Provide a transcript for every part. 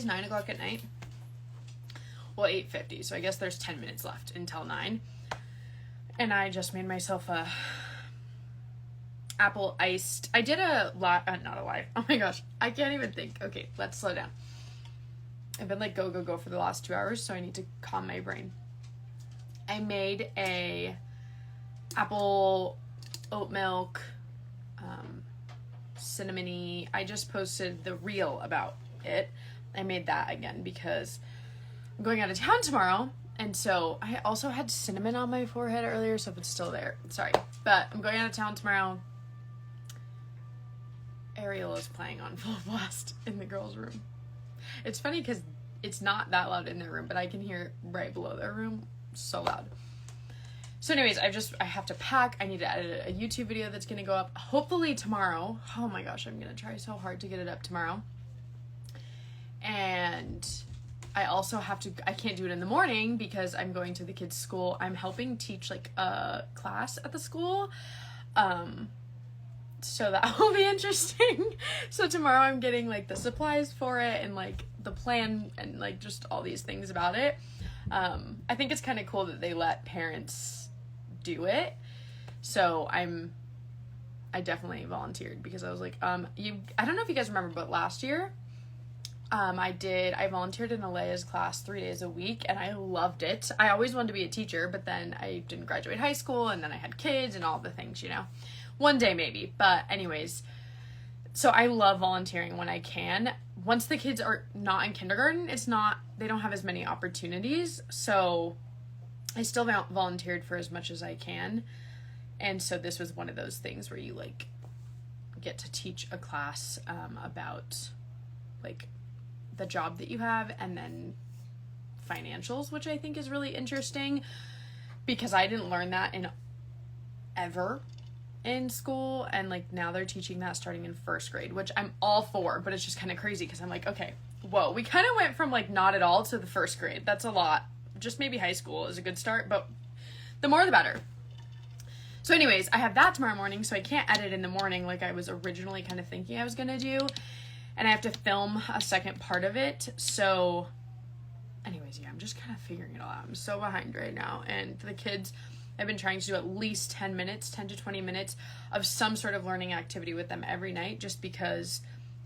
is 9 o'clock at night. Well, 8:50, so I guess there's 10 minutes left until 9. And I just made myself a apple iced. I did not a live. Oh my gosh, I can't even think. Okay, let's slow down. I've been like go for the last 2 hours, so I need to calm my brain. I made a apple oat milk, cinnamony. I just posted the reel about it. I made that again because I'm going out of town tomorrow, and so I also had cinnamon on my forehead earlier, so if it's still there, sorry. But I'm going out of town tomorrow. Ariel is playing on full blast in the girls' room. It's funny because it's not that loud in their room, but I can hear it right below their room. So loud. So anyways, I have to pack. I need to edit a YouTube video that's going to go up hopefully tomorrow. Oh my gosh, I'm going to try so hard to get it up tomorrow. And I also I can't do it in the morning because I'm going to the kids' school. I'm helping teach like a class at the school. So that will be interesting. So tomorrow I'm getting like the supplies for it and like the plan and like just all these things about it. I think it's kind of cool that they let parents do it. So I definitely volunteered because I was like, I don't know if you guys remember, but last year, I volunteered in Alea's class 3 days a week and I loved it. I always wanted to be a teacher, but then I didn't graduate high school and then I had kids and all the things, you know, one day maybe. But anyways, so I love volunteering when I can. Once the kids are not in kindergarten, they don't have as many opportunities. So I still volunteered for as much as I can. And so this was one of those things where you like get to teach a class about like the job that you have and then financials, which I think is really interesting because I didn't learn that ever in school, and like now they're teaching that starting in first grade, which I'm all for, but it's just kind of crazy because I'm like, okay, whoa, we kind of went from like not at all to the first grade. That's a lot. Just maybe high school is a good start, but the more the better. So anyways, I have that tomorrow morning, so I can't edit in the morning like I was originally kind of thinking I was gonna do, and I have to film a second part of it. So anyways, yeah, I'm just kind of figuring it all out. I'm so behind right now, and for the kids, I've been trying to do at least 10 to 20 minutes of some sort of learning activity with them every night, just because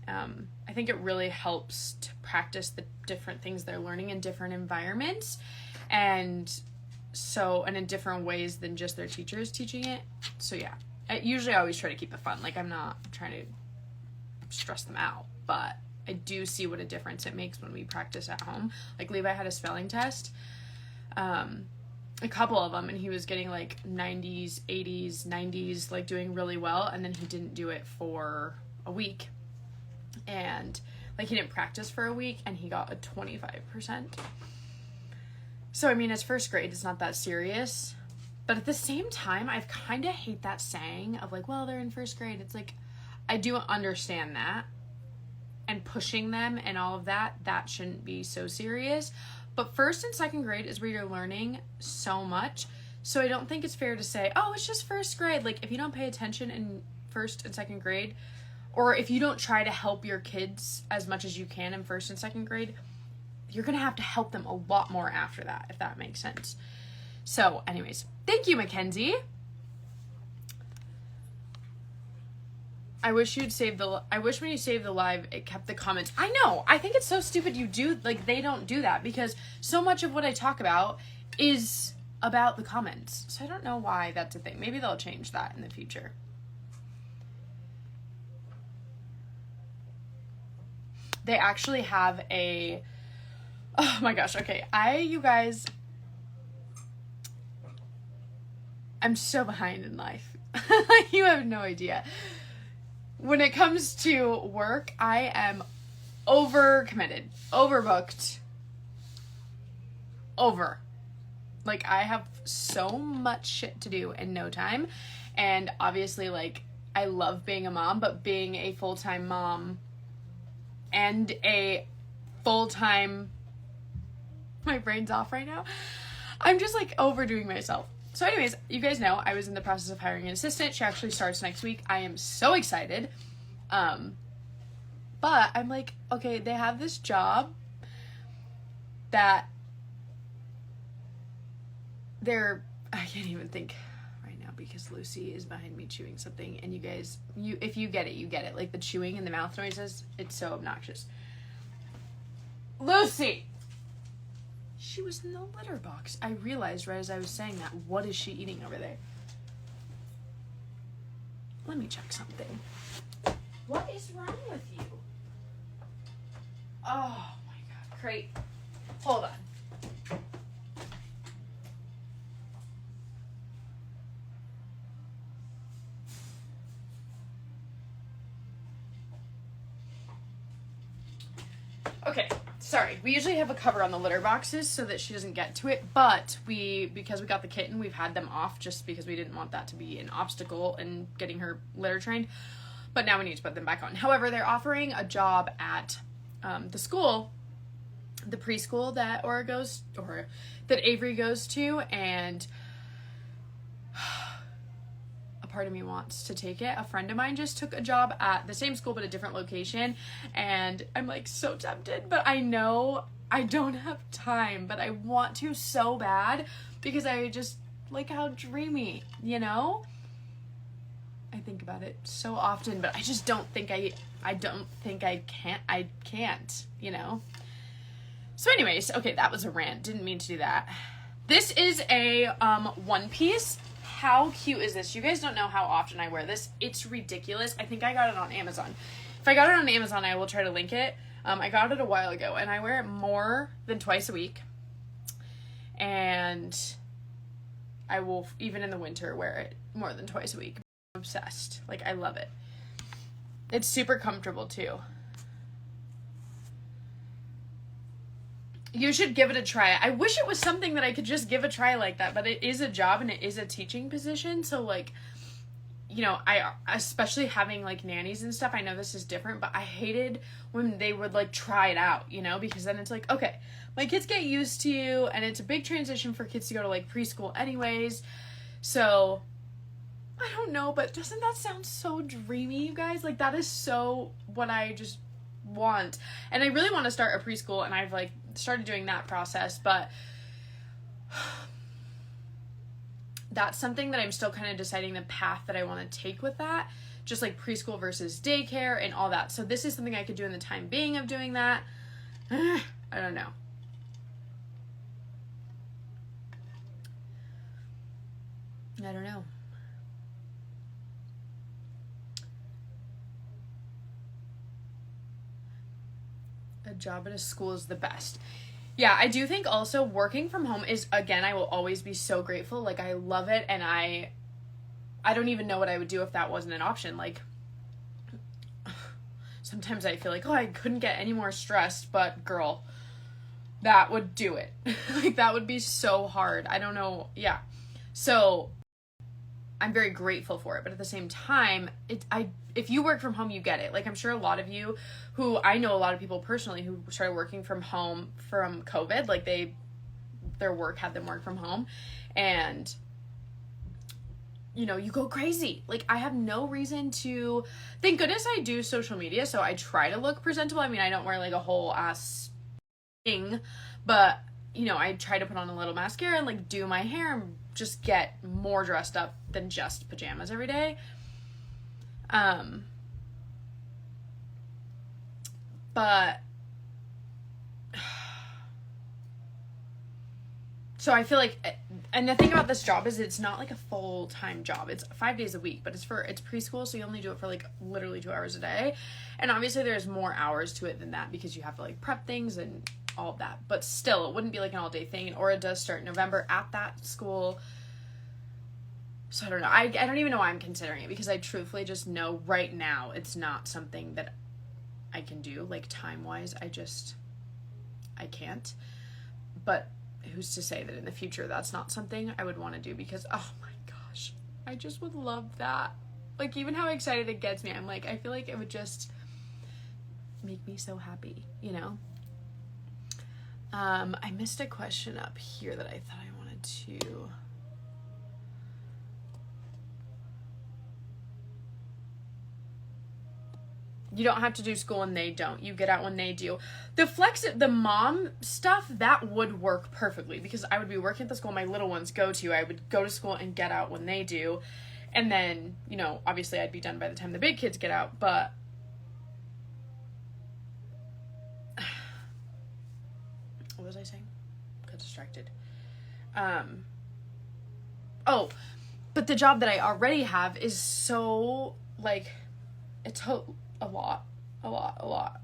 I think it really helps to practice the different things they're learning in different environments, and in different ways than just their teachers teaching it. So yeah, I always try to keep it fun. Like I'm not trying to stress them out, but I do see what a difference it makes when we practice at home. Like Levi had a spelling test, a couple of them, and he was getting like 90s, 80s, 90s, like doing really well, and then he didn't do it for a week, and like he didn't practice for a week, and he got a 25%. So I mean, it's first grade, it's not that serious, but at the same time, I kind of hate that saying of like, well, they're in first grade. It's like, I do understand that, and pushing them and all of that shouldn't be so serious. But first and second grade is where you're learning so much. So I don't think it's fair to say, oh, it's just first grade. Like if you don't pay attention in first and second grade, or if you don't try to help your kids as much as you can in first and second grade, you're going to have to help them a lot more after that, if that makes sense. So anyways, thank you, Mackenzie. I wish when you save the live, it kept the comments. I know. I think it's so stupid they don't do that, because so much of what I talk about is about the comments. So I don't know why that's a thing. Maybe they'll change that in the future. They actually have oh my gosh. Okay. You guys, I'm so behind in life. You have no idea. When it comes to work, I am overcommitted, overbooked, like I have so much shit to do in no time. And obviously, like, I love being a mom, but being a full-time mom and a full-time, my brain's off right now. I'm just like overdoing myself. So anyways, you guys know I was in the process of hiring an assistant. She actually starts next week. I am so excited. But I'm like, okay, they have this job that they're, I can't even think right now because Lucy is behind me chewing something, and you guys, if you get it, you get it. Like the chewing and the mouth noises, it's so obnoxious. Lucy! She was in the litter box. I realized right as I was saying that, what is she eating over there? Let me check something. What is wrong with you? Oh my god. Crate. Hold on. Okay, sorry. We usually have a cover on the litter boxes so that she doesn't get to it, but because we got the kitten, we've had them off just because we didn't want that to be an obstacle in getting her litter trained. But now we need to put them back on. However, they're offering a job at the school, the preschool that that Avery goes to, and a part of me wants to take it. A friend of mine just took a job at the same school but a different location, and I'm like so tempted, but I know I don't have time, but I want to so bad because I just like how dreamy, you know? I think about it so often, but I just don't think I can't, you know? So anyways, okay, that was a rant. Didn't mean to do that. This is a one piece. How cute is this? You guys don't know how often I wear this. It's ridiculous. I think I got it on Amazon. If I got it on Amazon, I will try to link it. I got it a while ago, and I wear it more than twice a week. And I will, even in the winter, wear it more than twice a week. I'm obsessed. Like, I love it. It's super comfortable, too. You should give it a try. I wish it was something that I could just give a try like that, but it is a job and it is a teaching position. So, like, you know, I, especially having, like, nannies and stuff, I know this is different, but I hated when they would, like, try it out, you know, because then it's like, okay, my kids get used to you, and it's a big transition for kids to go to, like, preschool anyways. So, I don't know, but doesn't that sound so dreamy, you guys? Like, that is so what I just want. And I really want to start a preschool, and I've, like, started doing that process, but that's something that I'm still kind of deciding the path that I want to take with that, just like preschool versus daycare and all that. So this is something I could do in the time being of doing that. I don't know. I don't know. A job at a school is the best. Yeah, I do think also working from home is, again, I will always be so grateful. Like, I love it, and I don't even know what I would do if that wasn't an option. Like, sometimes I feel like, oh, I couldn't get any more stressed, but girl, that would do it. Like, that would be so hard. I don't know. Yeah. So I'm very grateful for it, but at the same time, if you work from home, you get it. Like, I'm sure a lot of you I know a lot of people personally who started working from home from COVID, like their work had them work from home, and you know, you go crazy. Like, I have no reason to, thank goodness I do social media, so I try to look presentable. I mean, I don't wear like a whole ass thing, but you know, I try to put on a little mascara and like do my hair and just get more dressed up than just pajamas every day. But so I feel like, and the thing about this job is it's not like a full-time job. It's 5 days a week, but it's preschool, so you only do it for like literally 2 hours a day. And obviously there's more hours to it than that because you have to like prep things and all of that. But still, it wouldn't be like an all-day thing. And Aura does start in November at that school. So I don't know. I don't even know why I'm considering it, because I truthfully just know right now it's not something that I can do, like, time-wise. I can't. But who's to say that in the future that's not something I would want to do, because, oh my gosh, I just would love that. Like, even how excited it gets me, I'm like, I feel like it would just make me so happy, you know? I missed a question up here that I thought I wanted to... You don't have to do school and they don't. You get out when they do. The mom stuff, that would work perfectly because I would be working at the school my little ones go to. I would go to school and get out when they do. And then, you know, obviously I'd be done by the time the big kids get out, but what was I saying? Got distracted. Oh, but the job that I already have is so, like, it's a lot.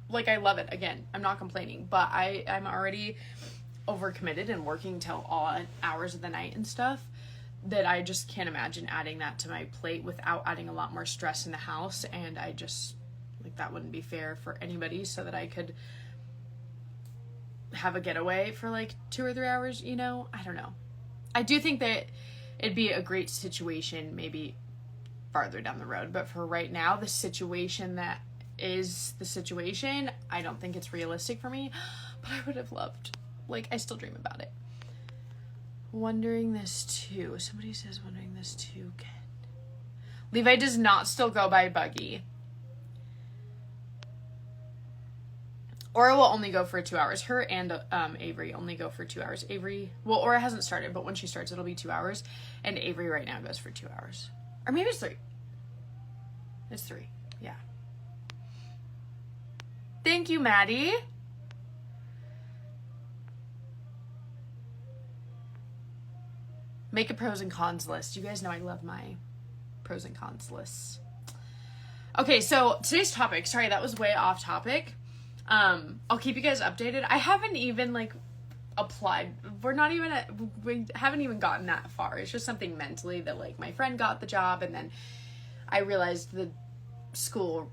Like, I love it. Again, I'm not complaining, but I'm already overcommitted and working till all hours of the night and stuff that I just can't imagine adding that to my plate without adding a lot more stress in the house. And I just, like, that wouldn't be fair for anybody, so that I could have a getaway for like 2 or 3 hours, you know? I don't know. I do think that it'd be a great situation maybe farther down the road, but for right now, the situation that is the situation, I don't think it's realistic for me, but I would have loved, like, I still dream about it. Wondering this too. Somebody says wondering this too. Ken. Levi does not still go by Buggy. Aura will only go for 2 hours. Her and Avery only go for 2 hours. Avery, well, Aura hasn't started, but when she starts, it'll be 2 hours. And Avery right now goes for 2 hours. Or maybe it's 3. It's 3. Yeah. Thank you, Maddie. Make a pros and cons list. You guys know I love my pros and cons lists. Okay, so today's topic, sorry, that was way off topic. I'll keep you guys updated. I haven't even, like, applied. We haven't even gotten that far. It's just something mentally that, like, my friend got the job, and then I realized the school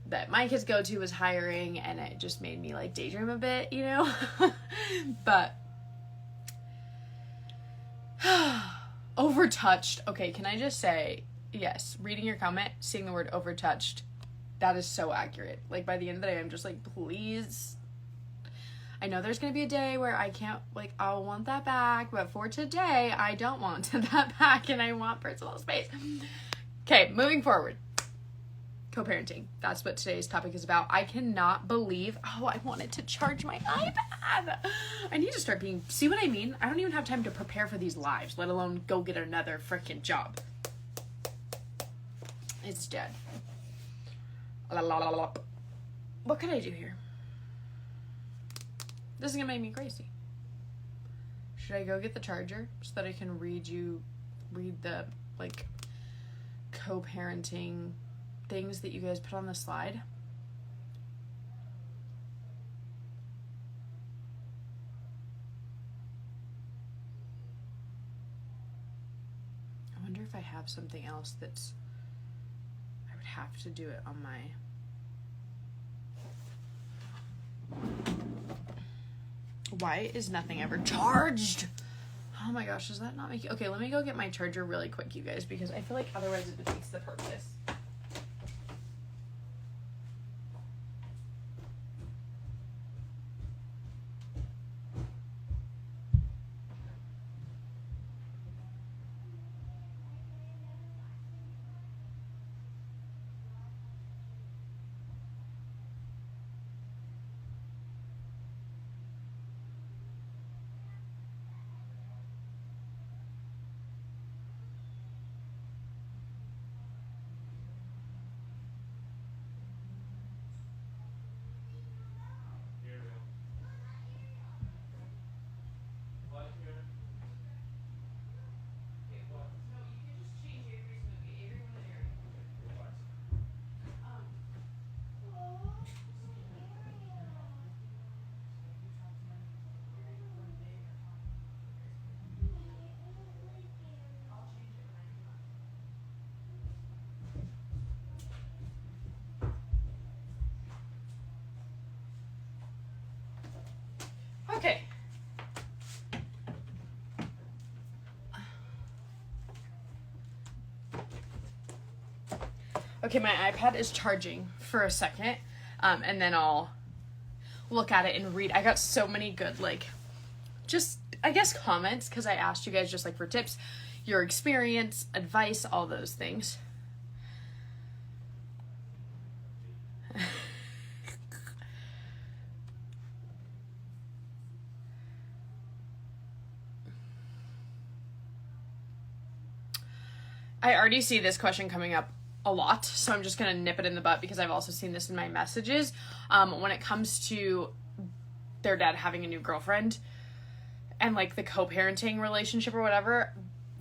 that my kids go to was hiring, and it just made me, like, daydream a bit, you know? But overtouched. Okay, can I just say, yes, reading your comment, seeing the word overtouched, that is so accurate. Like, by the end of the day, I'm just like, please. I know there's going to be a day where I can't, like, I'll want that back, but for today, I don't want that back, and I want personal space. Okay, moving forward. Co-parenting. That's what today's topic is about. I cannot believe, I wanted to charge my iPad. I need to start being, see what I mean? I don't even have time to prepare for these lives, let alone go get another freaking job. It's dead. What can I do here? This is gonna make me crazy. Should I go get the charger so that I can read the, like, co-parenting things that you guys put on the slide? I wonder if I have something else that's, I would have to do it on my, why is nothing ever charged? Oh my gosh, does that not make you, okay, let me go get my charger really quick, you guys, because I feel like otherwise it defeats the purpose. Okay. Okay, my iPad is charging for a second, and then I'll look at it and read. I got so many good, like, just, I guess, comments, because I asked you guys just, like, for tips, your experience, advice, all those things. I already see this question coming up a lot, so I'm just gonna nip it in the butt because I've also seen this in my messages. When it comes to their dad having a new girlfriend and like the co-parenting relationship or whatever,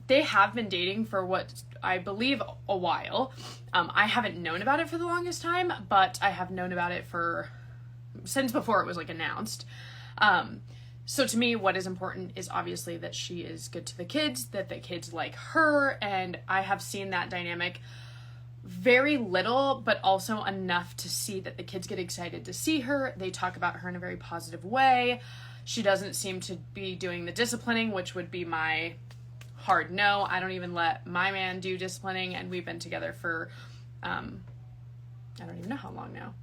they have been dating for what I believe a while. I haven't known about it for the longest time, but I have known about it since before it was like announced. So to me, what is important is obviously that she is good to the kids, that the kids like her, and I have seen that dynamic very little, but also enough to see that the kids get excited to see her. They talk about her in a very positive way. She doesn't seem to be doing the disciplining, which would be my hard no. I don't even let my man do disciplining, and we've been together for, I don't even know how long now.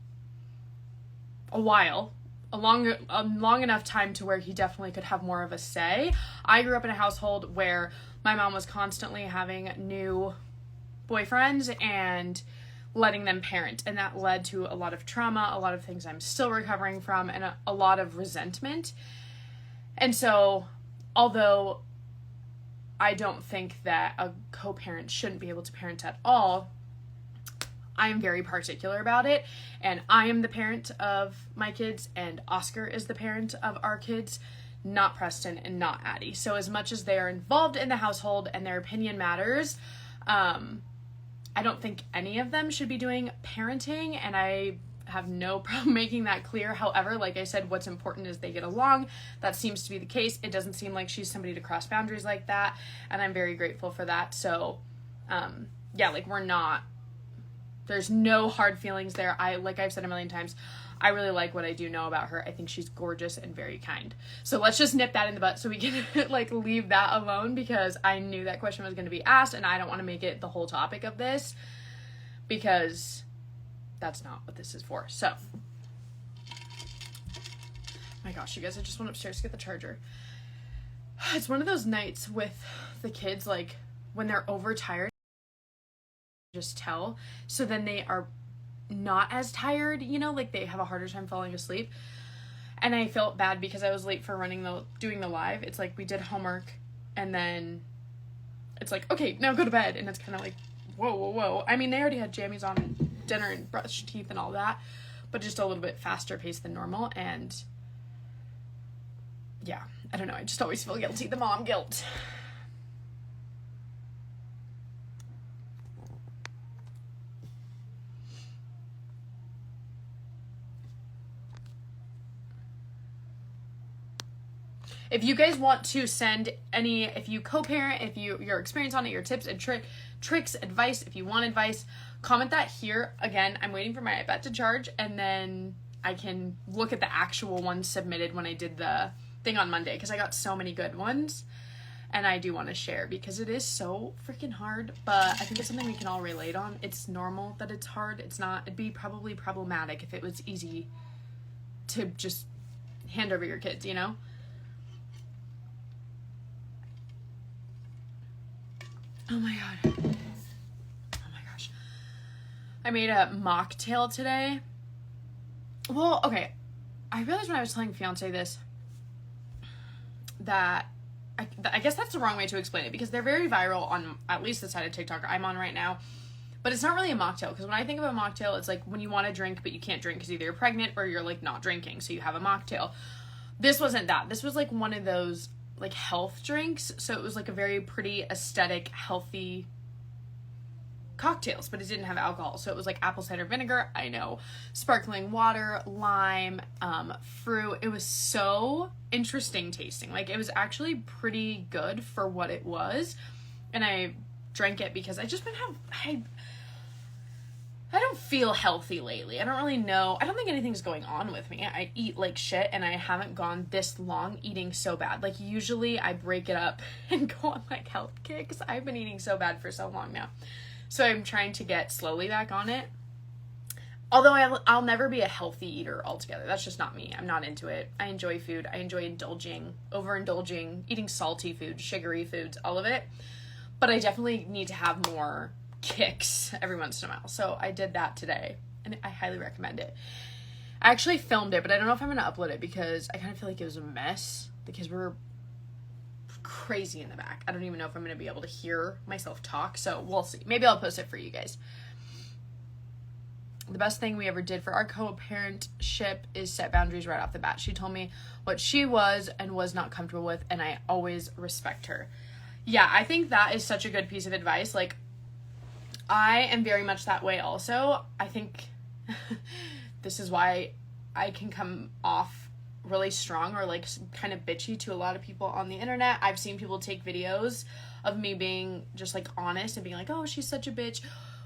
A while. A long enough time to where he definitely could have more of a say. I grew up in a household where my mom was constantly having new boyfriends and letting them parent, and that led to a lot of trauma, a lot of things I'm still recovering from, and a lot of resentment. And so, although I don't think that a co-parent shouldn't be able to parent at all, I am very particular about it, and I am the parent of my kids, and Oscar is the parent of our kids, not Preston and not Addie. So as much as they are involved in the household and their opinion matters, I don't think any of them should be doing parenting, and I have no problem making that clear. However, like I said, what's important is they get along. That seems to be the case. It doesn't seem like she's somebody to cross boundaries like that, and I'm very grateful for that. So, yeah, like there's no hard feelings there. Like I've said a million times, I really like what I do know about her. I think she's gorgeous and very kind. So let's just nip that in the butt so we can like leave that alone, because I knew that question was going to be asked, and I don't want to make it the whole topic of this because that's not what this is for. So, my gosh, you guys, I just went upstairs to get the charger. It's one of those nights with the kids, like when they're overtired, just tell. So then they are not as tired, you know, like they have a harder time falling asleep. And I felt bad because I was late for doing the live. It's like we did homework and then it's like, okay, now go to bed. And it's kind of like, whoa. I mean, they already had jammies on and dinner and brushed teeth and all that, but just a little bit faster paced than normal. And yeah, I don't know. I just always feel guilty. The mom guilt. If you guys want to send if you co-parent, if your experience on it, your tips and tricks, advice, if you want advice, comment that here. Again, I'm waiting for my iPad to charge, and then I can look at the actual ones submitted when I did the thing on Monday, because I got so many good ones, and I do want to share because it is so freaking hard, but I think it's something we can all relate on. It's normal that it's hard. It'd be probably problematic if it was easy to just hand over your kids, you know? Oh my god. Oh my gosh. I made a mocktail today. Well, okay. I realized when I was telling fiance this that I guess that's the wrong way to explain it, because they're very viral on at least the side of TikTok I'm on right now. But it's not really a mocktail, because when I think of a mocktail, it's like when you want to drink but you can't drink because either you're pregnant or you're like not drinking, so you have a mocktail. This wasn't that. This was like one of those like health drinks, so it was like a very pretty aesthetic healthy cocktails, but it didn't have alcohol. So it was like apple cider vinegar, I know, sparkling water, lime, fruit. It was so interesting tasting. Like it was actually pretty good for what it was, and I drank it because I just been I don't feel healthy lately. I don't really know. I don't think anything's going on with me. I eat like shit, and I haven't gone this long eating so bad. Like usually I break it up and go on like health kicks. I've been eating so bad for so long now. So I'm trying to get slowly back on it. Although I'll never be a healthy eater altogether. That's just not me. I'm not into it. I enjoy food. I enjoy overindulging, eating salty food, sugary foods, all of it. But I definitely need to have more kicks every once in a while. So I did that today, and I highly recommend it. I actually filmed it, but I don't know if I'm going to upload it because I kind of feel like it was a mess. The kids were crazy in the back. I don't even know if I'm going to be able to hear myself talk, so we'll see. Maybe I'll post it for you guys. The best thing we ever did for our co-parentship is set boundaries right off the bat. She told me what she was and was not comfortable with, and I always respect her. Yeah, I think that is such a good piece of advice. Like, I am very much that way also. I think this is why I can come off really strong or like kind of bitchy to a lot of people on the internet. I've seen people take videos of me being just like honest and being like, oh, she's such a bitch.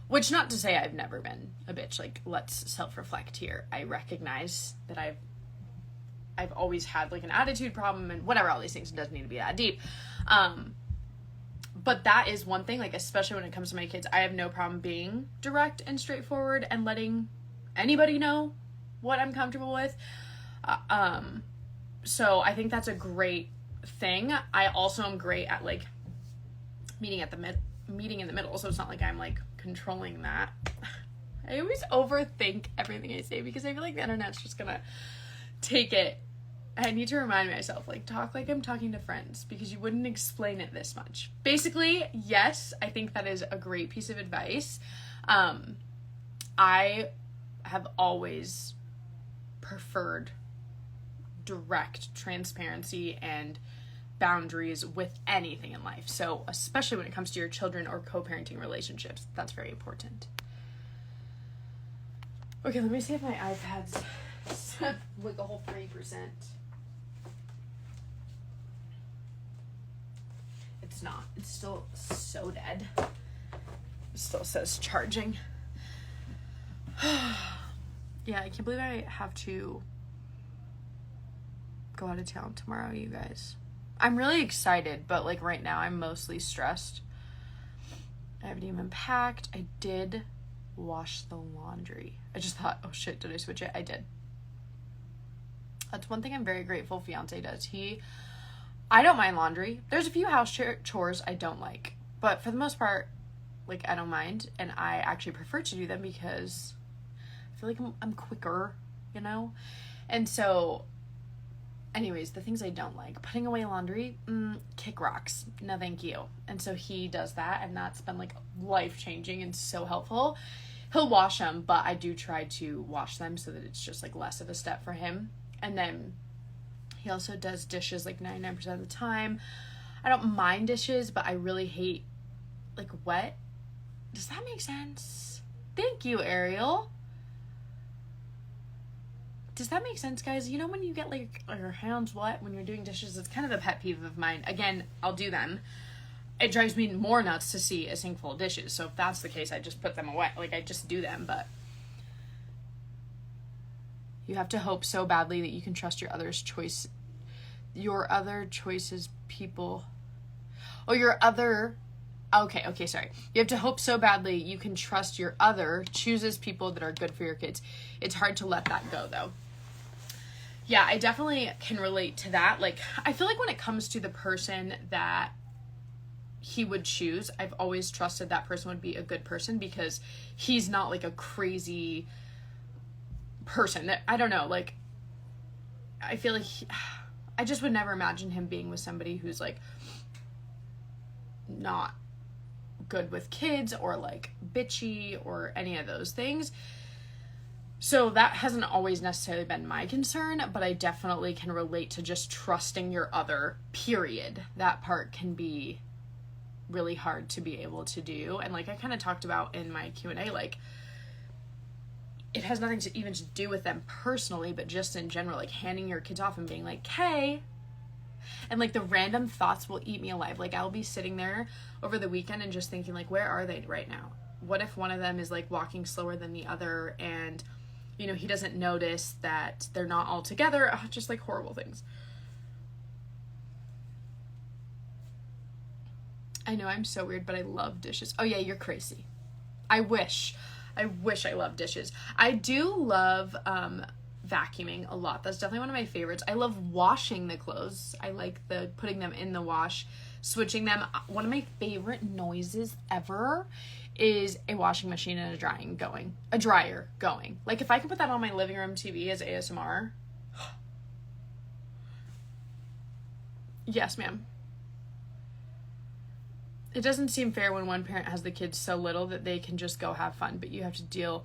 Which, not to say I've never been a bitch. Like, let's self-reflect here. I recognize that I've always had like an attitude problem and whatever, all these things. It doesn't need to be that deep. But that is one thing, like, especially when it comes to my kids, I have no problem being direct and straightforward and letting anybody know what I'm comfortable with. So I think that's a great thing. I also am great at like meeting in the middle. So it's not like I'm like controlling that. I always overthink everything I say because I feel like the internet's just gonna take it. I need to remind myself, like, talk like I'm talking to friends because you wouldn't explain it this much. Basically, yes, I think that is a great piece of advice. I have always preferred direct transparency and boundaries with anything in life. So especially when it comes to your children or co-parenting relationships, that's very important. Okay, let me see if my iPad's like a whole 3%. It's not. It's still so dead. It still says charging. Yeah, I can't believe I have to go out of town tomorrow, you guys. I'm really excited, but like right now I'm mostly stressed. I haven't even packed. I did wash the laundry. I just thought, oh shit, did I switch it? I did. That's one thing I'm very grateful fiance does. I don't mind laundry. There's a few house chores I don't like, but for the most part, like, I don't mind, and I actually prefer to do them because I feel like I'm quicker, you know? And so, anyways, the things I don't like, putting away laundry, kick rocks, no thank you. And so he does that, and that's been like life-changing and so helpful. He'll wash them, but I do try to wash them so that it's just like less of a step for him. And then he also does dishes like 99% of the time. I don't mind dishes, but I really hate like wet. Does that make sense? Thank you, Ariel. Does that make sense, guys? You know when you get like your hands wet when you're doing dishes? It's kind of a pet peeve of mine. Again, I'll do them. It drives me more nuts to see a sink full of dishes. So if that's the case, I just put them away. Like, I just do them, but you have to hope so badly that you can trust your other choices people. Okay, sorry. You have to hope so badly you can trust your other chooses people that are good for your kids. It's hard to let that go, though. Yeah, I definitely can relate to that. Like, I feel like when it comes to the person that he would choose, I've always trusted that person would be a good person because he's not like a crazy person. I don't know, like, I feel like I just would never imagine him being with somebody who's like not good with kids or like bitchy or any of those things. So that hasn't always necessarily been my concern, but I definitely can relate to just trusting your other, period. That part can be really hard to be able to do. And like I kind of talked about in my Q&A, like, it has nothing to even to do with them personally, but just in general, like handing your kids off and being like, hey, and like the random thoughts will eat me alive. Like, I'll be sitting there over the weekend and just thinking like, where are they right now? What if one of them is like walking slower than the other and, you know, he doesn't notice that they're not all together? Just like horrible things. I know I'm so weird, but I love dishes. Oh yeah, you're crazy. I wish I loved dishes. I do love vacuuming a lot. That's definitely one of my favorites. I love washing the clothes. I like putting them in the wash, switching them. One of my favorite noises ever is a washing machine and a dryer going. Like, if I could put that on my living room TV as ASMR. Yes, ma'am. it doesn't seem fair when one parent has the kids so little that they can just go have fun, but you have to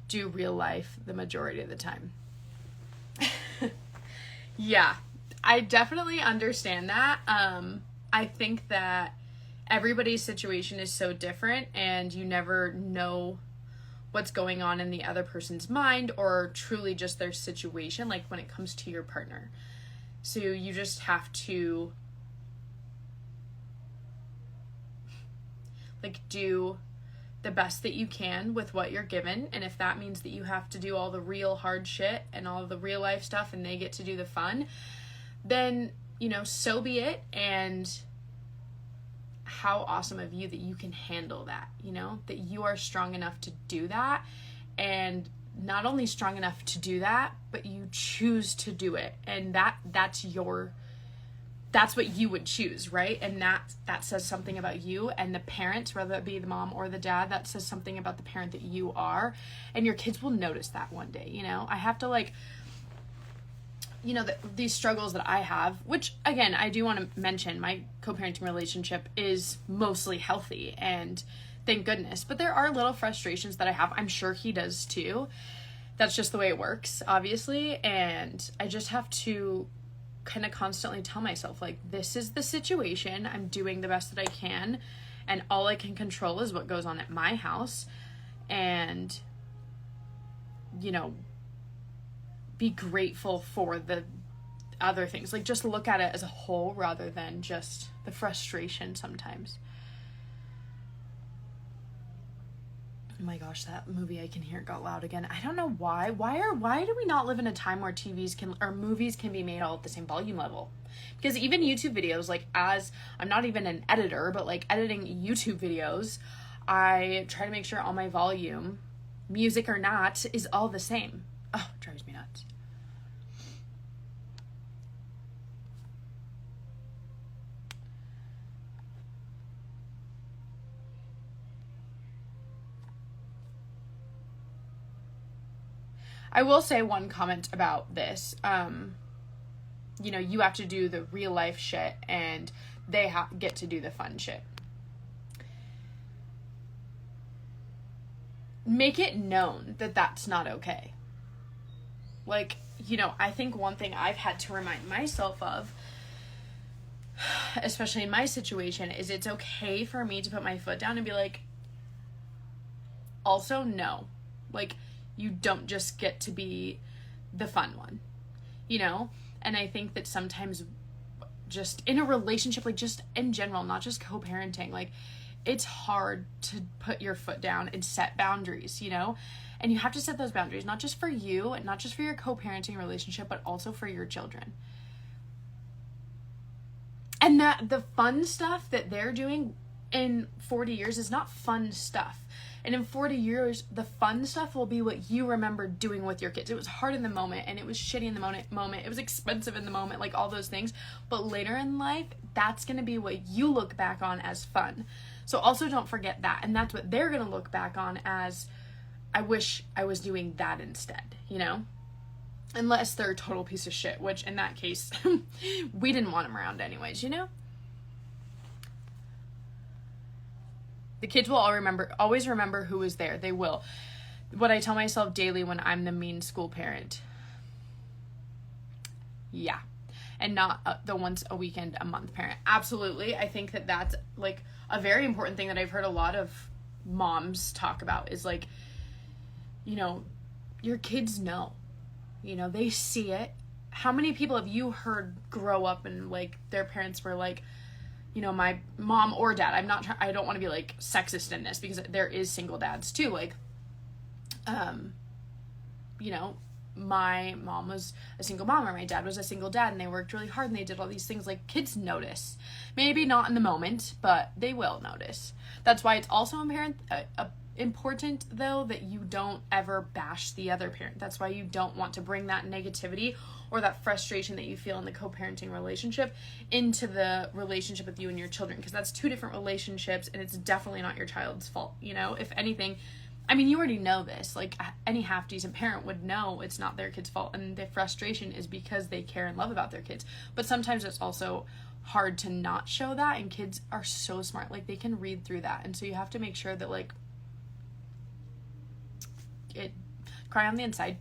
do real life the majority of the time. Yeah, I definitely understand that. I think that everybody's situation is so different, and you never know what's going on in the other person's mind or truly just their situation, like when it comes to your partner. So you just have to like do the best that you can with what you're given. And if that means that you have to do all the real hard shit and all the real life stuff and they get to do the fun, then, you know, so be it. And how awesome of you that you can handle that, you know, that you are strong enough to do that. And not only strong enough to do that, but you choose to do it. And that's what you would choose, right? And that says something about you and the parents, whether it be the mom or the dad. That says something about the parent that you are, and your kids will notice that one day. You know, I have to you know, these struggles that I have, which again, I do want to mention, my co-parenting relationship is mostly healthy, and thank goodness, but there are little frustrations that I have. I'm sure he does too. That's just the way it works, obviously. And I just have to kind of constantly tell myself, like, this is the situation. I'm doing the best that I can, and all I can control is what goes on at my house. And, you know, be grateful for the other things. Like, just look at it as a whole rather than just the frustration sometimes. Oh my gosh, that movie, I can hear it got loud again. I don't know why. Why do we not live in a time where movies can be made all at the same volume level? Because even YouTube videos, like, as I'm not even an editor, but like editing YouTube videos, I try to make sure all my volume, music or not, is all the same. Oh, it drives me nuts. I will say one comment about this. You know, you have to do the real life shit and they get to do the fun shit. Make it known that that's not okay. Like, you know, I think one thing I've had to remind myself of, especially in my situation, is it's okay for me to put my foot down and be like, also, no. Like, you don't just get to be the fun one, you know? And I think that sometimes just in a relationship, like just in general, not just co-parenting, like it's hard to put your foot down and set boundaries, you know? And you have to set those boundaries, not just for you and not just for your co-parenting relationship, but also for your children. And that the fun stuff that they're doing in 40 years is not fun stuff. And in 40 years, the fun stuff will be what you remember doing with your kids. It was hard in the moment, and it was shitty in the moment. It was expensive in the moment, like all those things. But later in life, that's going to be what you look back on as fun. So also don't forget that. And that's what they're going to look back on as, I wish I was doing that instead, you know? Unless they're a total piece of shit, which in that case, we didn't want them around anyways, you know? The kids will always remember who was there. They will. What I tell myself daily when I'm the mean school parent. Yeah. And not the once a weekend, a month parent. Absolutely. I think that that's like a very important thing that I've heard a lot of moms talk about is like, you know, your kids know. You know, they see it. How many people have you heard grow up and like their parents were like, you know, my mom or dad, I don't want to be like sexist in this because there is single dads too. Like, you know, my mom was a single mom or my dad was a single dad and they worked really hard and they did all these things. Like, kids notice. Maybe not in the moment, but they will notice. That's why it's also important though that you don't ever bash the other parent. That's why you don't want to bring that negativity or that frustration that you feel in the co-parenting relationship into the relationship with you and your children, because that's two different relationships and it's definitely not your child's fault. You know, if anything, I mean, you already know this, like any half decent parent would know it's not their kid's fault and the frustration is because they care and love about their kids. But sometimes it's also hard to not show that, and kids are so smart. Like, they can read through that, and so you have to make sure that, like, it cry on the inside.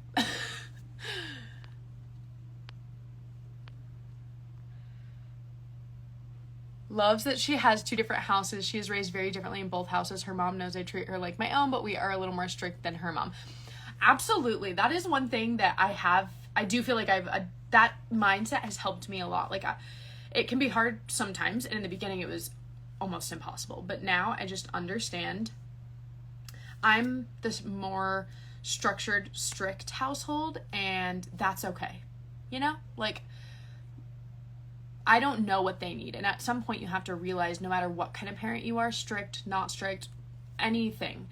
Loves that she has 2 different houses. She is raised very differently in both houses. Her mom knows I treat her like my own, but we are a little more strict than her mom. Absolutely. That is one thing that I do feel like that mindset has helped me a lot. Like, it can be hard sometimes, and in the beginning it was almost impossible, but now I just understand I'm this more structured, strict household, and that's okay. You know, like, I don't know what they need, and at some point you have to realize, no matter what kind of parent you are, strict, not strict, anything,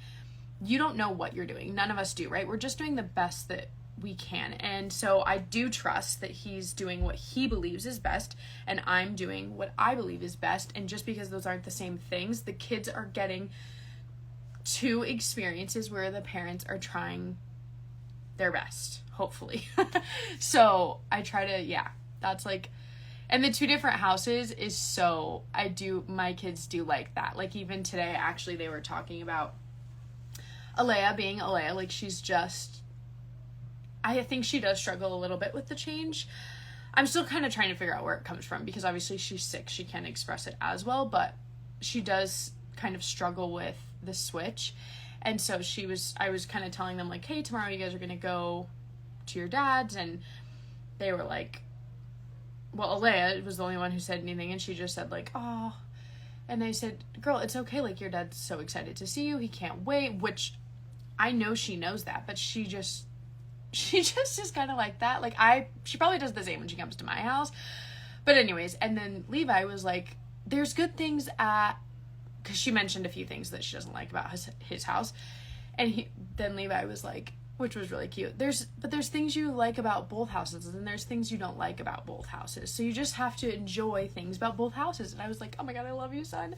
you don't know what you're doing. None of us do, right? We're just doing the best that we can. And so I do trust that he's doing what he believes is best, and I'm doing what I believe is best. And just because those aren't the same things, the kids are getting 2 experiences where the parents are trying their best, hopefully. So I try to, that's like, and the 2 different houses is so, my kids do like that. Like, even today, actually, they were talking about Alea being Alea. Like, she's just, I think she does struggle a little bit with the change. I'm still kind of trying to figure out where it comes from, because obviously she's sick. She can't express it as well, but she does kind of struggle with the switch. And so I was kind of telling them, like, hey, tomorrow you guys are going to go to your dad's. And they were like, well, Alea was the only one who said anything, and she just said, like, oh. And they said, girl, it's okay. Like, your dad's so excited to see you. He can't wait, which I know she knows that, but she just is kind of like that. Like, she probably does the same when she comes to my house. But anyways, and then Levi was like, there's good things because she mentioned a few things that she doesn't like about his house. And then Levi was like, which was really cute, there's things you like about both houses, and there's things you don't like about both houses. So you just have to enjoy things about both houses. And I was like, oh my God, I love you, son.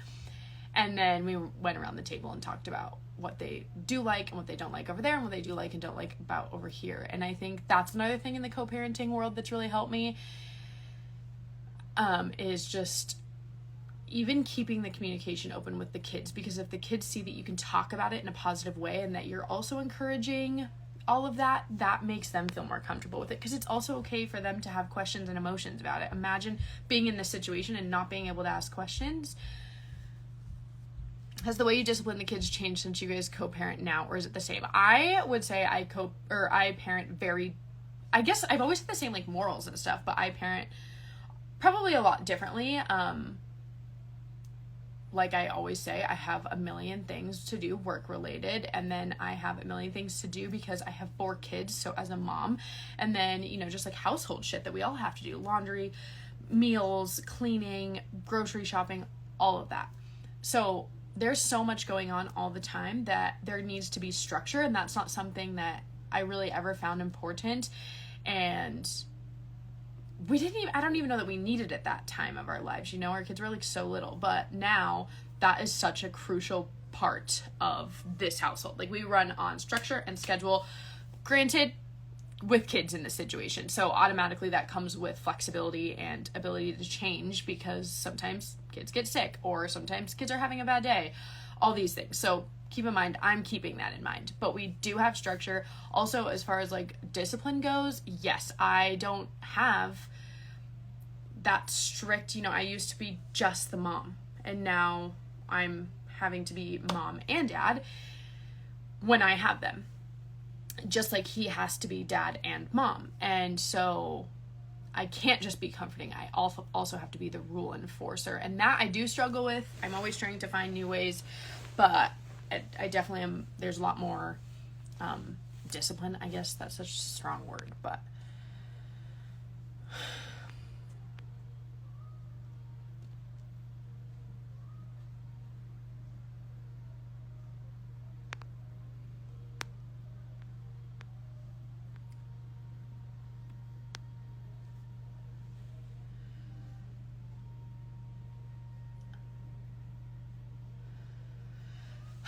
And then we went around the table and talked about what they do like and what they don't like over there, and what they do like and don't like about over here. And I think that's another thing in the co-parenting world that's really helped me, is just even keeping the communication open with the kids. Because if the kids see that you can talk about it in a positive way, and that you're also encouraging all of that, that makes them feel more comfortable with it. Because it's also okay for them to have questions and emotions about it. Imagine being in this situation and not being able to ask questions. Has the way you discipline the kids changed since you guys co-parent now, or is it the same? I would say I parent very, I guess I've always had the same, like, morals and stuff, but I parent probably a lot differently. Like I always say, I have a million things to do work related, and then I have a million things to do because I have 4 kids, so as a mom, and then, you know, just like household shit that we all have to do, laundry, meals, cleaning, grocery shopping, all of that. So there's so much going on all the time that there needs to be structure, and that's not something that I really ever found important. And I don't even know that we needed at that time of our lives. You know, our kids were like so little, but now that is such a crucial part of this household. Like, we run on structure and schedule, granted, with kids in this situation. So automatically that comes with flexibility and ability to change, because sometimes kids get sick, or sometimes kids are having a bad day, all these things. So keep in mind, I'm keeping that in mind, but we do have structure. Also, as far as like discipline goes, yes, I don't have that strict, you know, I used to be just the mom, and now I'm having to be mom and dad when I have them, just like he has to be dad and mom. And so I can't just be comforting. I also have to be the rule enforcer, and that I do struggle with. I'm always trying to find new ways, but I definitely am. There's a lot more discipline, I guess that's such a strong word, but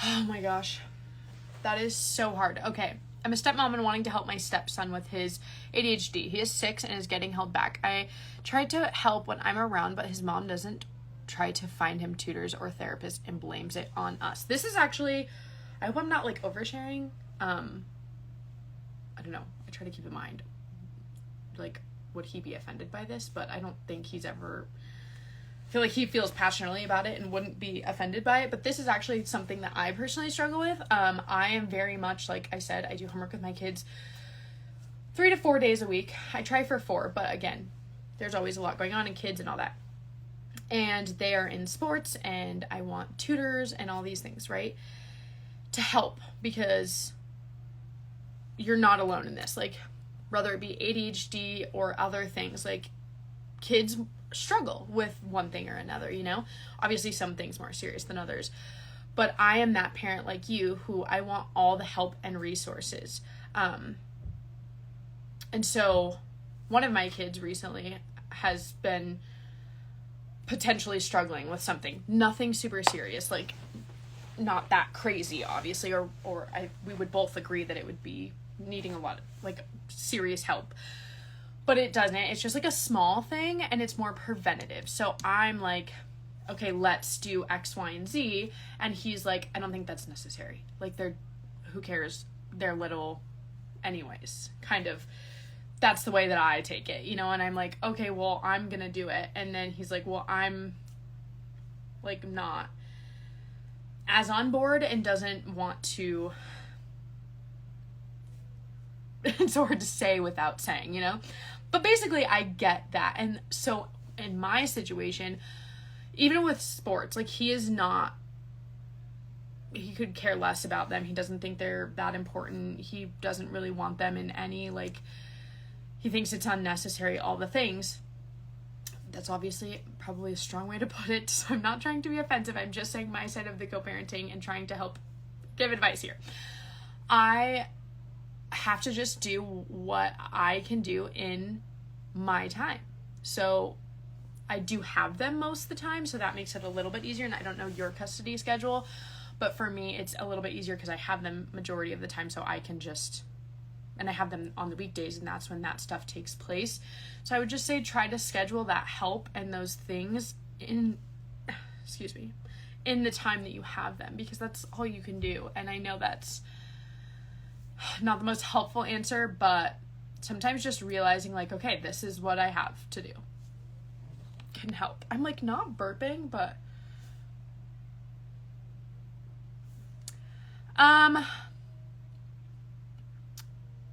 oh my gosh, that is so hard. Okay, I'm a stepmom and wanting to help my stepson with his ADHD. He is 6 and is getting held back. I tried to help when I'm around, but his mom doesn't try to find him tutors or therapists and blames it on us. This is actually, I hope I'm not like oversharing. I don't know. I try to keep in mind, like, would he be offended by this? But I don't think he's ever, I feel like he feels passionately about it and wouldn't be offended by it. But this is actually something that I personally struggle with. I am very much, like I said, I do homework with my kids 3 to 4 days a week. I try for 4, but again, there's always a lot going on in kids and all that. And they are in sports and I want tutors and all these things, right? To help, because you're not alone in this. Like, whether it be ADHD or other things, like, kids struggle with one thing or another, you know? Obviously some things more serious than others. But I am that parent like you who I want all the help and resources. And so one of my kids recently has been potentially struggling with something. Nothing super serious, like not that crazy, obviously, or we would both agree that it would be needing a lot of, like, serious help. But it doesn't. It's just like a small thing and it's more preventative. So I'm like, okay, let's do X, Y, and Z. And he's like, I don't think that's necessary. Like, who cares? They're little anyways, kind of. That's the way that I take it, you know? And I'm like, okay, well, I'm gonna do it. And then he's like, well, I'm like not as on board and doesn't want to. It's hard to say without saying, you know? But basically, I get that. And so in my situation, even with sports, like, he could care less about them. He doesn't think they're that important. He doesn't really want them in any, like, he thinks it's unnecessary, all the things. That's obviously probably a strong way to put it, so I'm not trying to be offensive. I'm just saying my side of the co-parenting and trying to help give advice here. I have to just do what I can do in my time. So I do have them most of the time, so that makes it a little bit easier. And I don't know your custody schedule, but for me, it's a little bit easier because I have them majority of the time, so I can just, and I have them on the weekdays, and that's when that stuff takes place. So I would just say try to schedule that help and those things in the time that you have them, because that's all you can do. And I know that's not the most helpful answer, but sometimes just realizing, like, okay, this is what I have to do can help. I'm like not burping, but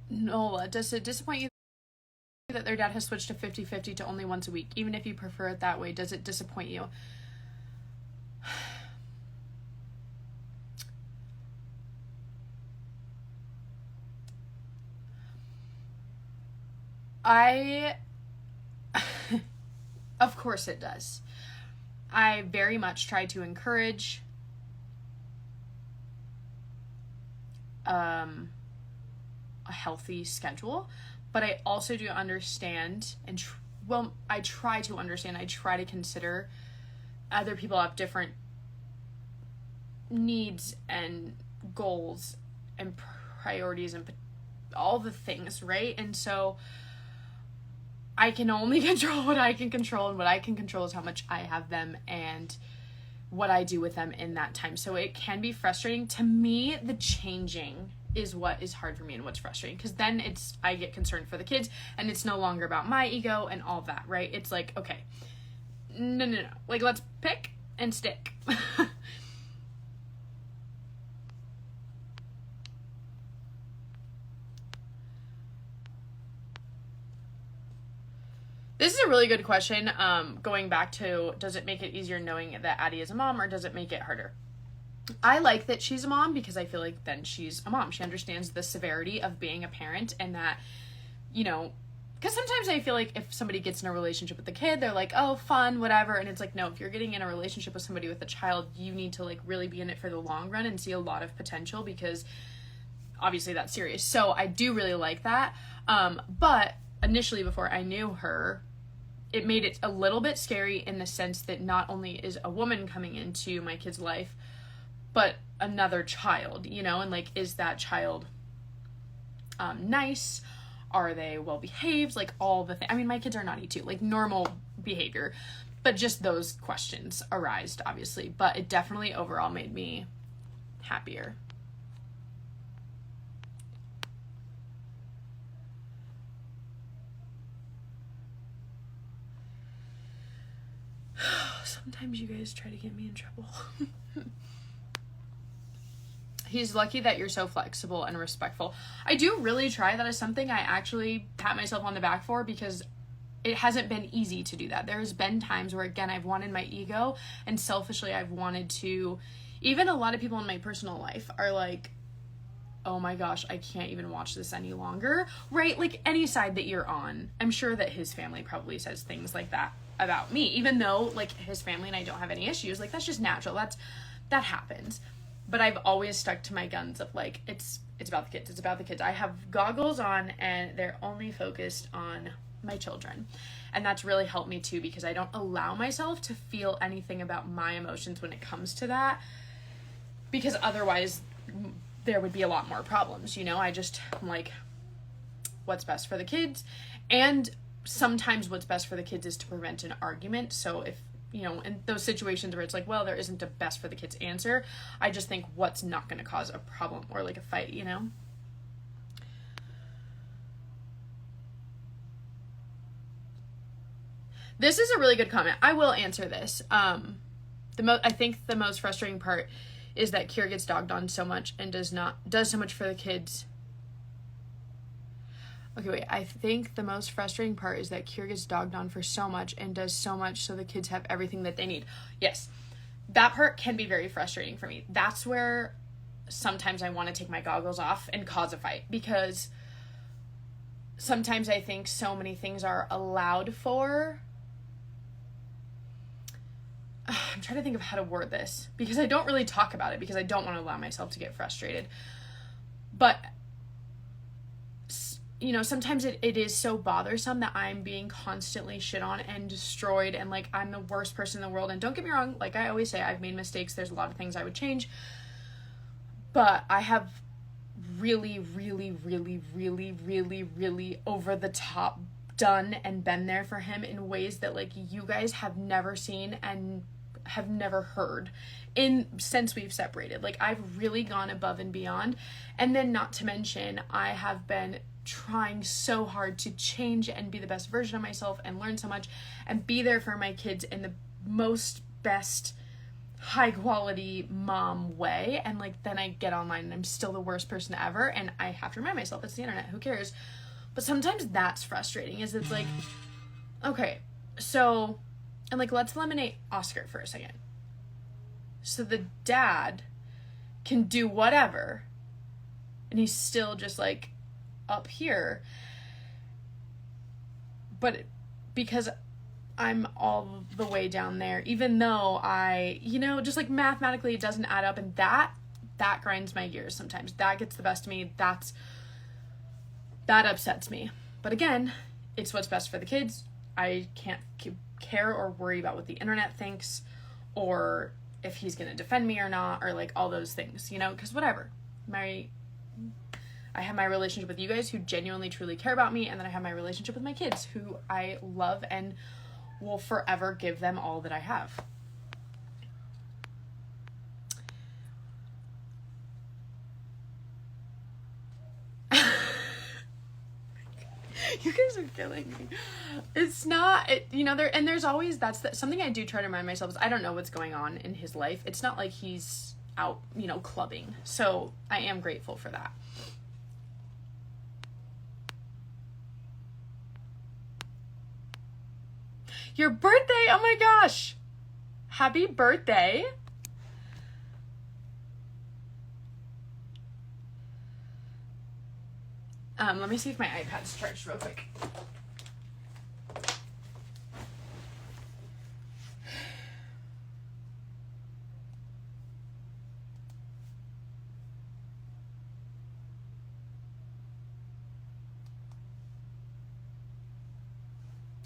Nola, does it disappoint you that their dad has switched to 50-50 to only once a week? Even if you prefer it that way, does it disappoint you? Of course it does. I very much try to encourage a healthy schedule, but I also do understand and I try to understand, I try to consider other people have different needs and goals and priorities and all the things, right? And so I can only control what I can control, and what I can control is how much I have them and what I do with them in that time. So it can be frustrating. To me, the changing is what is hard for me and what's frustrating, because then I get concerned for the kids, and it's no longer about my ego and all that, right? It's like, okay, no. Like, let's pick and stick. This is a really good question. Going back to, does it make it easier knowing that Addie is a mom, or does it make it harder? I like that she's a mom, because I feel like then she's a mom. She understands the severity of being a parent, and that, you know, because sometimes I feel like if somebody gets in a relationship with a kid, they're like, oh, fun, whatever. And it's like, no, if you're getting in a relationship with somebody with a child, you need to, like, really be in it for the long run and see a lot of potential, because obviously that's serious. So I do really like that. But initially, before I knew her, it made it a little bit scary in the sense that not only is a woman coming into my kid's life, but another child, you know, and like, is that child nice? Are they well behaved? Like all the things. I mean, my kids are naughty too, like normal behavior, but just those questions arised, obviously. But it definitely overall made me happier. Sometimes you guys try to get me in trouble. He's lucky that you're so flexible and respectful. I do really try. That is something I actually pat myself on the back for, because it hasn't been easy to do that. There's been times where, again, I've wanted my ego, and selfishly I've wanted to, even a lot of people in my personal life are like, oh my gosh, I can't even watch this any longer, right? Like any side that you're on, I'm sure that his family probably says things like that about me, even though like his family and I don't have any issues. Like that's just natural. That happens. But I've always stuck to my guns of like, it's about the kids. It's about the kids. I have goggles on and they're only focused on my children. And that's really helped me too, because I don't allow myself to feel anything about my emotions when it comes to that, because otherwise there would be a lot more problems. I'm like, what's best for the kids? And sometimes what's best for the kids is to prevent an argument. So if, in those situations where it's like, well, there isn't a best for the kids answer, I just think what's not going to cause a problem or like a fight, This is a really good comment. I will answer this. I think the most frustrating part is that Kyra gets dogged on so much and does so much for the kids. Okay, wait. I think the most frustrating part is that Kyra gets dogged on for so much and does so much so the kids have everything that they need. Yes, that part can be very frustrating for me. That's where sometimes I want to take my goggles off and cause a fight, because sometimes I think so many things are allowed for. I'm trying to think of how to word this, because I don't really talk about it, because I don't want to allow myself to get frustrated. But sometimes it is so bothersome that I'm being constantly shit on and destroyed, and like I'm the worst person in the world. And don't get me wrong, like I always say, I've made mistakes. There's a lot of things I would change, but I have really, really, really, really, really, really over the top done and been there for him in ways that like you guys have never seen and have never heard since we've separated. Like I've really gone above and beyond. And then not to mention, I have been trying so hard to change and be the best version of myself and learn so much and be there for my kids in the most best high quality mom way. And like then I get online and I'm still the worst person ever, and I have to remind myself it's the internet, who cares? But sometimes that's frustrating, is it's like, okay, so, and like let's eliminate Oscar for a second. So the dad can do whatever and he's still just like up here, but because I'm all the way down there, even though I, just like mathematically it doesn't add up, and that grinds my gears sometimes. That gets the best of me. That upsets me. But again, it's what's best for the kids. I can't care or worry about what the internet thinks, or if he's gonna defend me or not, or like all those things, because whatever. I have my relationship with you guys who genuinely truly care about me, and then I have my relationship with my kids who I love and will forever give them all that I have. You guys are killing me. It's not, there's always, something I do try to remind myself is I don't know what's going on in his life. It's not like he's out, clubbing. So I am grateful for that. Your birthday! Oh my gosh! Happy birthday! Let me see if my iPad's charged real quick.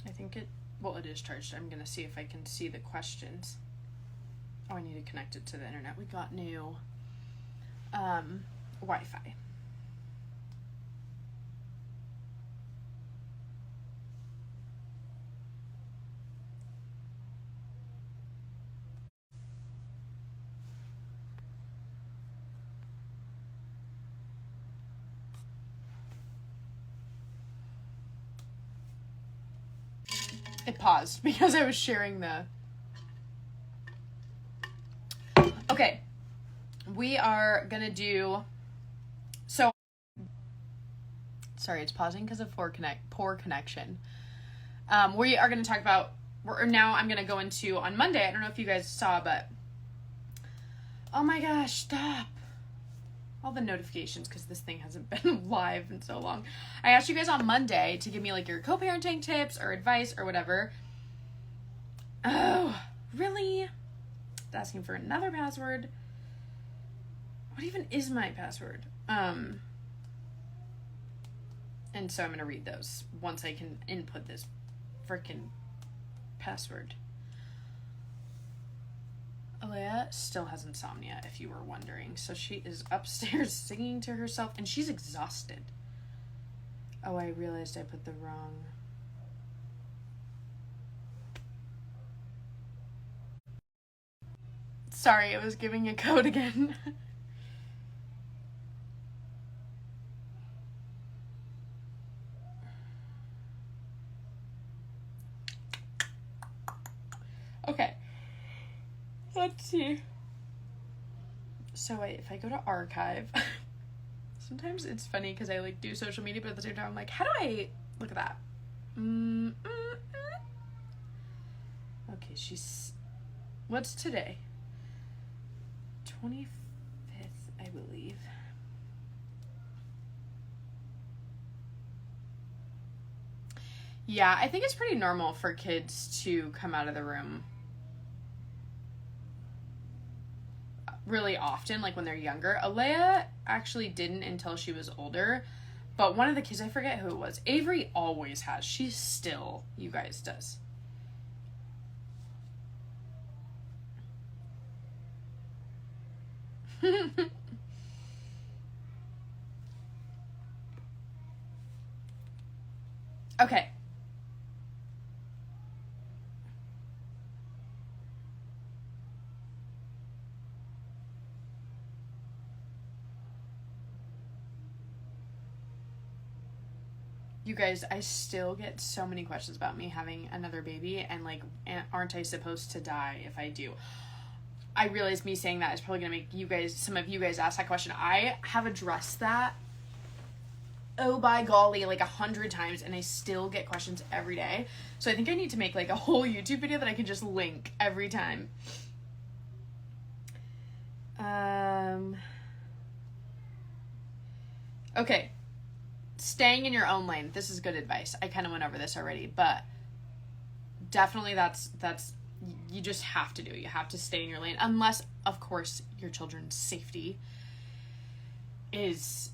I think it is charged. I'm gonna see if I can see the questions. Oh, I need to connect it to the internet. We got new Wi-Fi. It paused because I was sharing the... Okay. We are gonna do... So... Sorry, it's pausing because of poor connection. We are gonna talk about... Now I'm gonna go into, on Monday, I don't know if you guys saw, but... Oh my gosh, stop. All the notifications because this thing hasn't been live in so long. I asked you guys on Monday to give me like your co-parenting tips or advice or whatever. Oh, really? It's asking for another password. What even is my password? And so I'm going to read those once I can input this freaking password. Alea still has insomnia, if you were wondering. So she is upstairs singing to herself, and she's exhausted. Oh, I realized I put the wrong... Sorry, it was giving a code again. Okay. Let's see. So wait, if I go to archive, sometimes it's funny because I like do social media, but at the same time I'm like, how do I look at that? Okay, what's today? 25th, I believe. Yeah, I think it's pretty normal for kids to come out of the room really often, like when they're younger. Alea actually didn't until she was older, but one of the kids, I forget who it was, Avery always has. She still, you guys, does. Okay. You guys, I still get so many questions about me having another baby and like, aren't I supposed to die if I do? I realize me saying that is probably gonna make you guys, some of you guys ask that question. I have addressed that, oh by golly, like 100 times, and I still get questions every day. So I think I need to make like a whole YouTube video that I can just link every time. Okay. Staying in your own lane. This is good advice. I kind of went over this already, but definitely that's you just have to do it. You have to stay in your lane, unless of course your children's safety is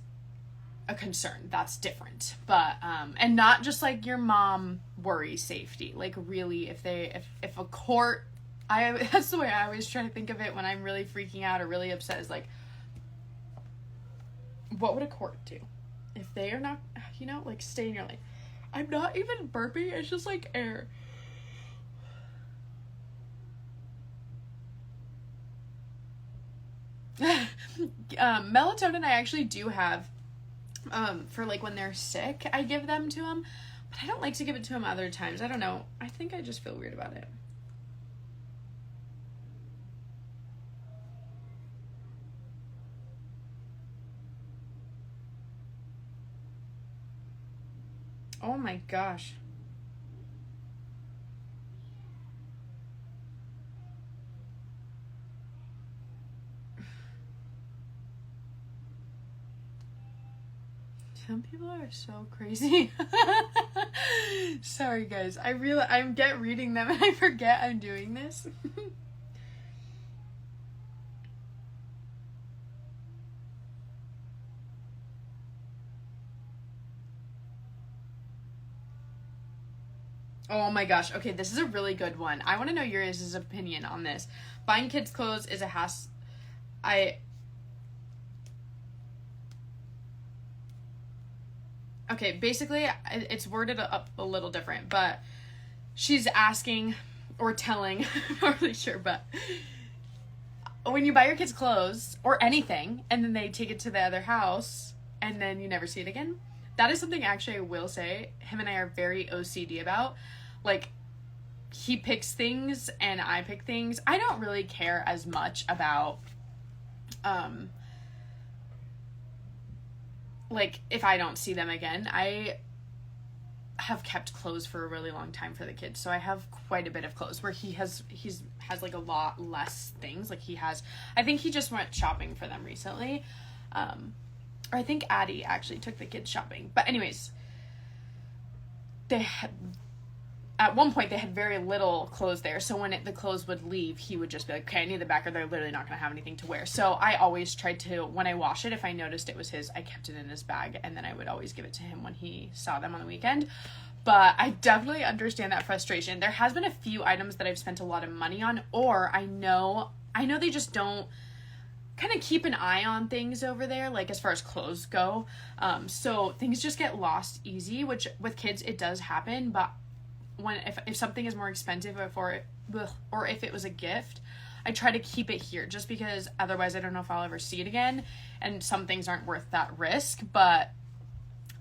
a concern. That's different. But and not just like your mom worry safety. Like really, if a court, that's the way I always try to think of it when I'm really freaking out or really upset, is like, what would a court do if they are not, like, stay in your lane? I'm not even burping, it's just like air. Melatonin I actually do have for like when they're sick. I give them to them, but I don't like to give it to them other times. I don't know, I think I just feel weird about it. Oh my gosh. Some people are so crazy. Sorry guys, I get reading them and I forget I'm doing this. Oh my gosh. Okay, this is a really good one. I want to know your guys' opinion on this. Buying kids' clothes is a hassle. Okay, basically, it's worded up a little different, but she's asking or telling, I'm not really sure, but when you buy your kids clothes or anything and then they take it to the other house and then you never see it again, that is something actually I will say him and I are very OCD about. Like, he picks things and I pick things. I don't really care as much about, like, if I don't see them again. I have kept clothes for a really long time for the kids, so I have quite a bit of clothes, where he has like a lot less things. Like, I think he just went shopping for them recently, or I think Addie actually took the kids shopping. But anyways, at one point they had very little clothes there, so when the clothes would leave, he would just be like, okay, I need the back, or they're literally not going to have anything to wear. So I always tried to, when I wash it, if I noticed it was his, I kept it in his bag, and then I would always give it to him when he saw them on the weekend. But I definitely understand that frustration. There has been a few items that I've spent a lot of money on, or I know they just don't kind of keep an eye on things over there, like as far as clothes go. So things just get lost easy, which with kids it does happen. But if something is more expensive, or if it was a gift, I try to keep it here, just because otherwise I don't know if I'll ever see it again, and some things aren't worth that risk. But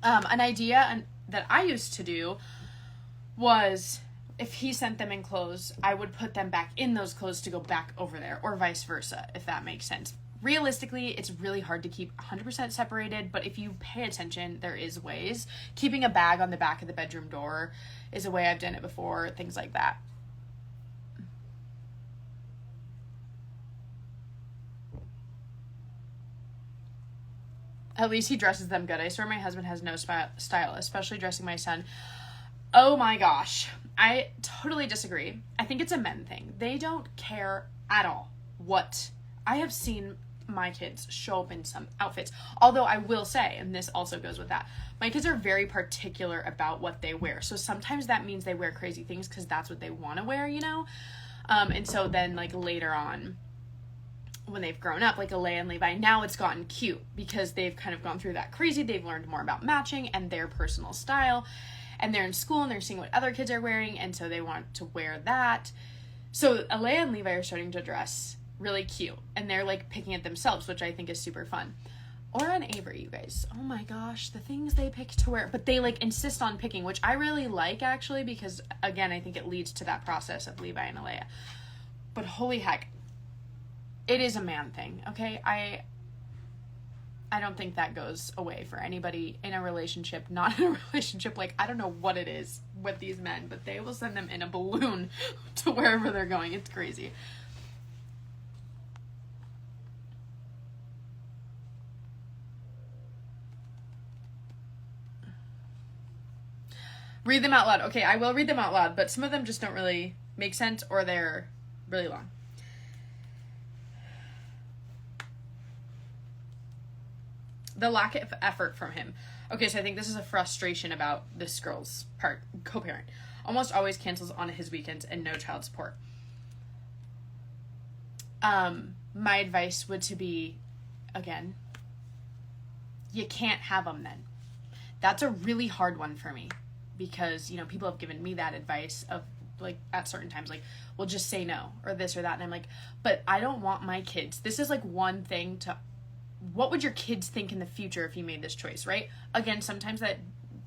an idea that I used to do was, if he sent them in clothes, I would put them back in those clothes to go back over there, or vice versa, if that makes sense. Realistically, it's really hard to keep 100% separated, but if you pay attention, there is ways. Keeping a bag on the back of the bedroom door is a way. I've done it before, things like that. At least he dresses them good. I swear my husband has no style, especially dressing my son. Oh my gosh. I totally disagree. I think it's a men thing. They don't care at all what. I have seen my kids show up in some outfits. Although I will say, and this also goes with that, my kids are very particular about what they wear. So sometimes that means they wear crazy things because that's what they want to wear, you know? And so then, like, later on, when they've grown up, like Alea and Levi, now it's gotten cute because they've kind of gone through that crazy. They've learned more about matching and their personal style, and they're in school and they're seeing what other kids are wearing, and so they want to wear that. So Alea and Levi are starting to dress really cute, and they're like picking it themselves, which I think is super fun. Or on Avery, you guys, oh my gosh, the things they pick to wear, but they like insist on picking, which I really like, actually, because again, I think it leads to that process of Levi and Alea. But holy heck, it is a man thing, okay? I don't think that goes away for anybody in a relationship, not in a relationship. Like, I don't know what it is with these men, but they will send them in a balloon to wherever they're going. It's crazy. Read them out loud. Okay, I will read them out loud, but some of them just don't really make sense, or they're really long. The lack of effort from him. Okay, so I think this is a frustration about this girl's co-parent. Almost always cancels on his weekends and no child support. My advice would to be, again, you can't have them then. That's a really hard one for me, because, you know, people have given me that advice of, like, at certain times, like, well, just say no, or this or that. And I'm like, but I don't want my kids. This is like one thing to, what would your kids think in the future if you made this choice, right? Again, sometimes that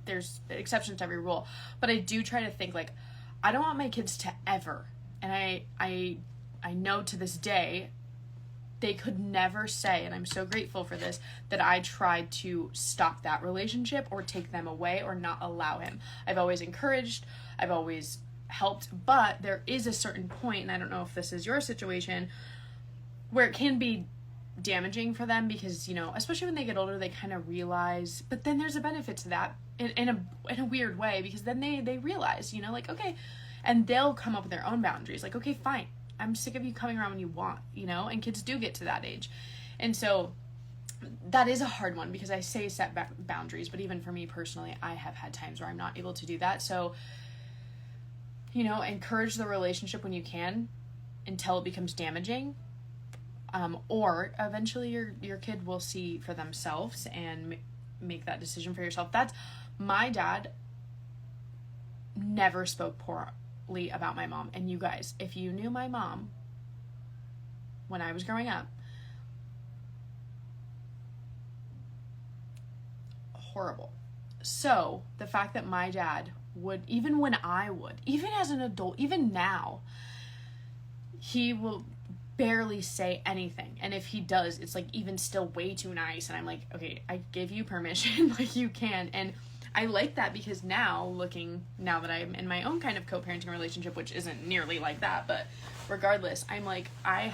there's exceptions to every rule, but I do try to think, like, I don't want my kids to ever, and I know to this day, they could never say, and I'm so grateful for this, that I tried to stop that relationship or take them away or not allow him. I've always encouraged, I've always helped, but there is a certain point, and I don't know if this is your situation, where it can be damaging for them, because, you know, especially when they get older, they kind of realize, but then there's a benefit to that in a weird way, because then they realize, you know, like, okay, and they'll come up with their own boundaries, like, okay, fine, I'm sick of you coming around when you want, you know, and kids do get to that age. And so that is a hard one, because I say set boundaries, but even for me personally, I have had times where I'm not able to do that. So, you know, encourage the relationship when you can until it becomes damaging. Or eventually your kid will see for themselves and make that decision for yourself. My dad never spoke poorly about my mom. And you guys, if you knew my mom when I was growing up, horrible. So the fact that my dad would, even when I would, even as an adult, even now, he will barely say anything. And if he does, it's like even still way too nice. And I'm like, okay, I give you permission, like you can. And I like that because now that I'm in my own kind of co-parenting relationship, which isn't nearly like that, but regardless, I'm like, I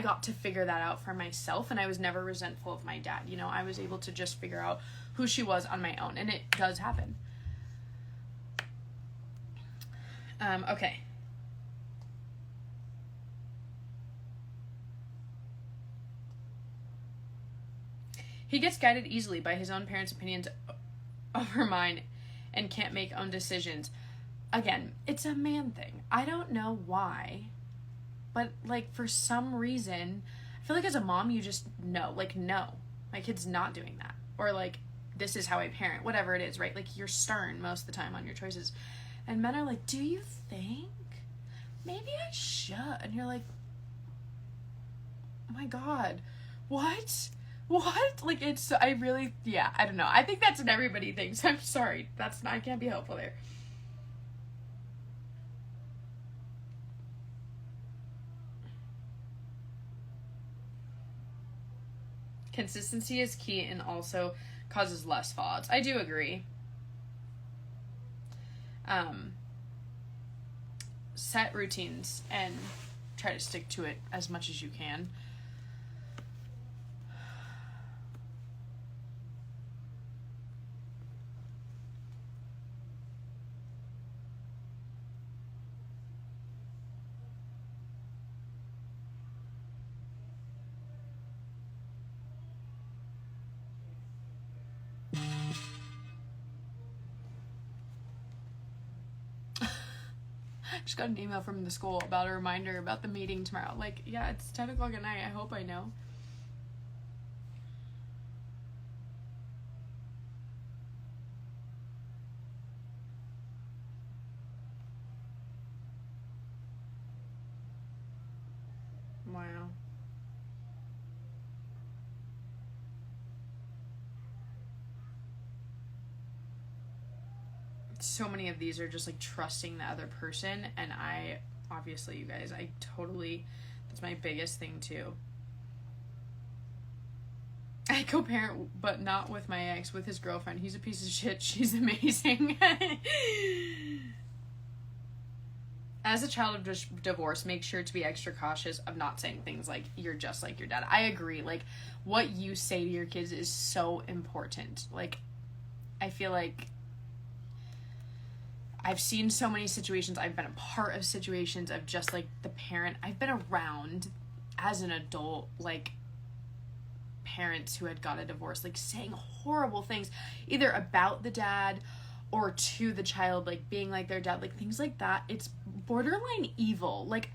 got to figure that out for myself, and I was never resentful of my dad. You know, I was able to just figure out who she was on my own, and it does happen. Okay. He gets guided easily by his own parents' opinions over mine and can't make own decisions. Again, it's a man thing. I don't know why, but like for some reason, I feel like as a mom, you just know, like, no, my kid's not doing that. Or like, this is how I parent, whatever it is, right? Like you're stern most of the time on your choices. And men are like, do you think? Maybe I should. And you're like, oh my God, what? Like, it's, I really, yeah, I don't know. I think that's what everybody thinks. I'm sorry. I can't be helpful there. Consistency is key and also causes less fallouts. I do agree. Set routines and try to stick to it as much as you can. Just got an email from the school about a reminder about the meeting tomorrow. Like, yeah, it's 10 o'clock at night. I hope I know. Wow. So many of these are just like trusting the other person, and I obviously, you guys, that's my biggest thing too. I co-parent, but not with my ex, with his girlfriend. He's a piece of shit. She's amazing. As a child of divorce, make sure to be extra cautious of not saying things like, you're just like your dad. I agree. Like, what you say to your kids is so important. Like, I feel like I've seen so many situations, I've been a part of situations of just, like, the parent, I've been around as an adult, like, parents who had got a divorce, like, saying horrible things, either about the dad or to the child, like, being like their dad, like, things like that. It's borderline evil. Like,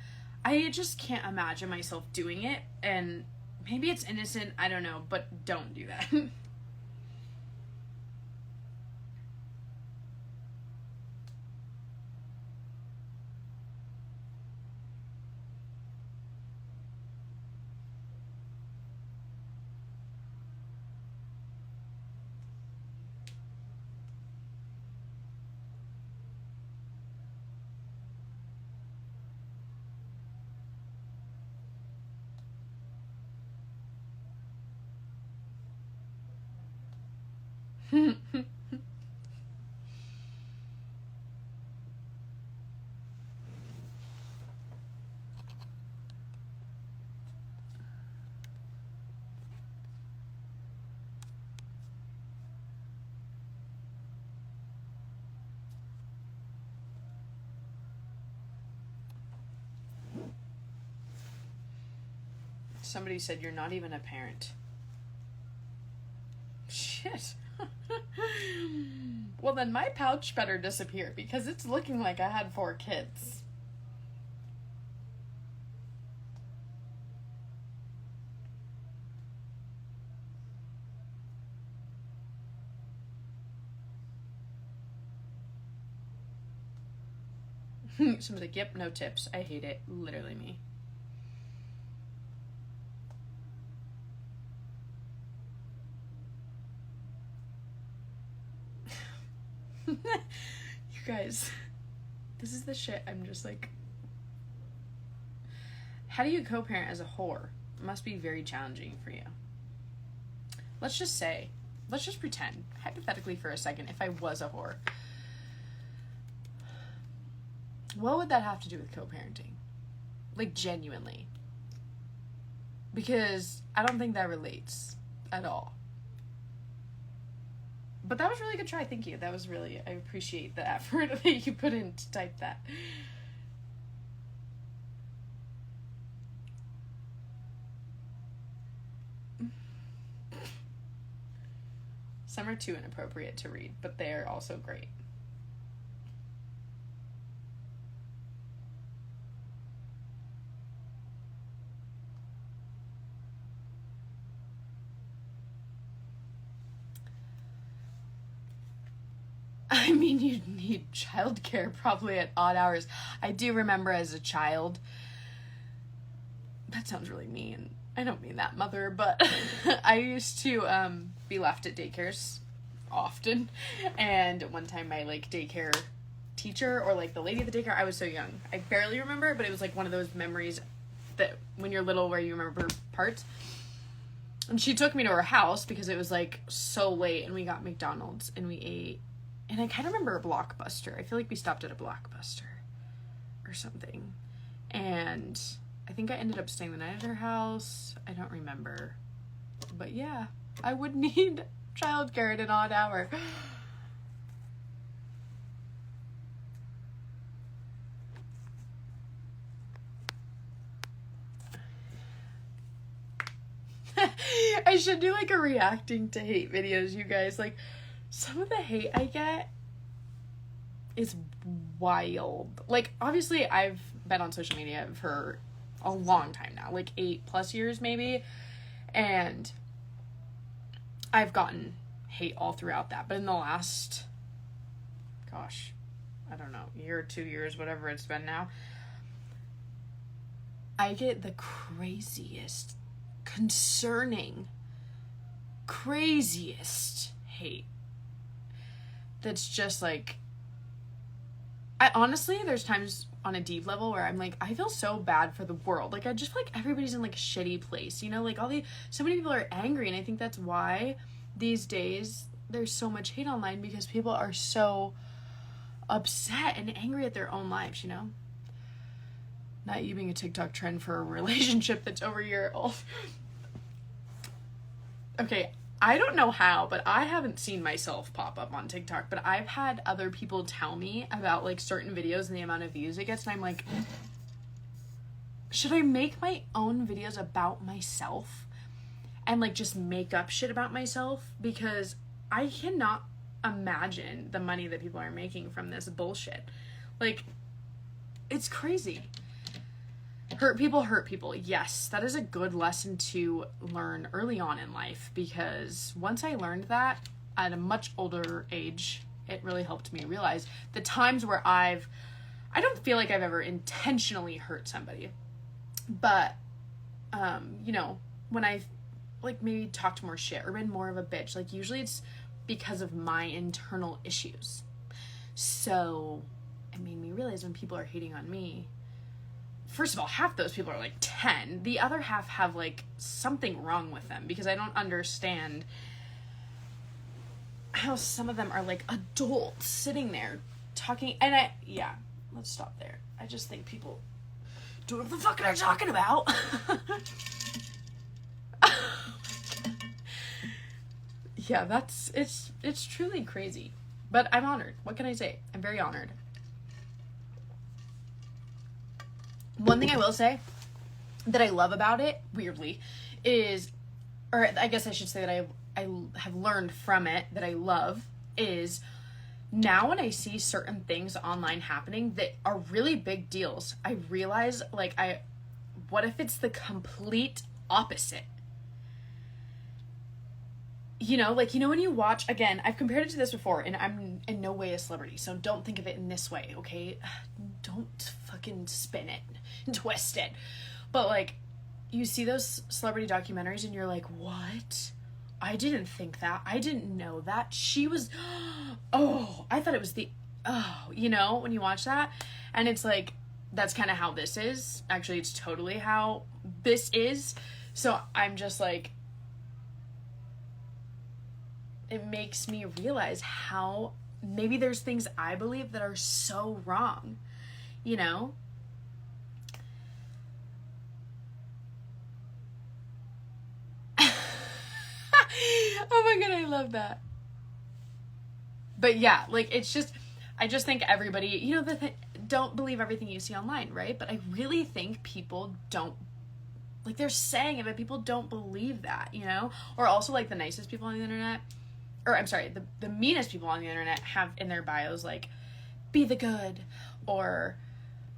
I just can't imagine myself doing it, and maybe it's innocent, I don't know, but don't do that. Somebody said you're not even a parent. Shit. Well, then my pouch better disappear, because it's looking like I had 4 kids. Someone's like, yep, no tips. I hate it. Literally me. You You guys, this is the shit I'm just like, how do you co-parent as a whore? It must be very challenging for you. Let's just pretend, hypothetically for a second, if I was a whore, what would that have to do with co-parenting? Like, genuinely. Because I don't think that relates at all. But that was a really good try. Thank you. That was really, I appreciate the effort that you put in to type that. Some are too inappropriate to read, but they are also great. I mean, you'd need childcare probably at odd hours. I do remember as a child, that sounds really mean. I don't mean that, mother, but I used to be left at daycares often. And one time my like daycare teacher, or like the lady at the daycare, I was so young, I barely remember it, but it was like one of those memories that when you're little where you remember parts. And she took me to her house because it was like so late, and we got McDonald's and we ate. And I kind of remember a Blockbuster. I feel like we stopped at a Blockbuster or something. And I think I ended up staying the night at her house. I don't remember. But yeah, I would need childcare at an odd hour. I should do like a reacting to hate videos, you guys. Like, some of the hate I get is wild. Like, obviously, I've been on social media for a long time now, like 8+ years maybe, and I've gotten hate all throughout that. But in the last, gosh, I don't know, year or 2 years, whatever it's been now, I get the craziest, concerning, craziest hate. That's just like, I honestly, there's times on a deep level where I'm like, I feel so bad for the world. Like, I just feel like everybody's in like a shitty place, you know, like so many people are angry. And I think that's why these days there's so much hate online, because people are so upset and angry at their own lives, you know. Not you being a TikTok trend for a relationship that's over a year old. Okay, I don't know how, but I haven't seen myself pop up on TikTok, but I've had other people tell me about like certain videos and the amount of views it gets, and I'm like, should I make my own videos about myself and like just make up shit about myself? Because I cannot imagine the money that people are making from this bullshit. Like, it's crazy. Hurt people. Yes, that is a good lesson to learn early on in life, because once I learned that at a much older age, it really helped me realize the times where I don't feel like I've ever intentionally hurt somebody, but, you know, when I've like maybe talked more shit or been more of a bitch, like usually it's because of my internal issues. So it made me realize when people are hating on me, first of all, half those people are like 10. The other half have like something wrong with them, because I don't understand how some of them are like adults sitting there talking. And let's stop there. I just think people do what the fuck they're talking about. Yeah, it's truly crazy. But I'm honored. What can I say? I'm very honored. One thing I will say that I love about it, weirdly, is, or I guess I should say that I have learned from it that I love, is now when I see certain things online happening that are really big deals, I realize, like, what if it's the complete opposite? You know, like, you know, when you watch, again, I've compared it to this before, and I'm in no way a celebrity, so don't think of it in this way, okay? Don't fucking spin it and twist it. But, like, you see those celebrity documentaries, and you're like, what? I didn't think that. I didn't know that. She was, oh, I thought it was the oh, you know, when you watch that, and it's like, that's kind of how this is. Actually, it's totally how this is. So I'm just like, it makes me realize how maybe there's things I believe that are so wrong, you know? Oh my god, I love that. But yeah, like, it's just, I just think everybody, you know, don't believe everything you see online, right? But I really think people don't, like, they're saying it, but people don't believe that, you know? Or also, like, the nicest people on the internet, or I'm sorry, the meanest people on the internet have in their bios, like, be the good, or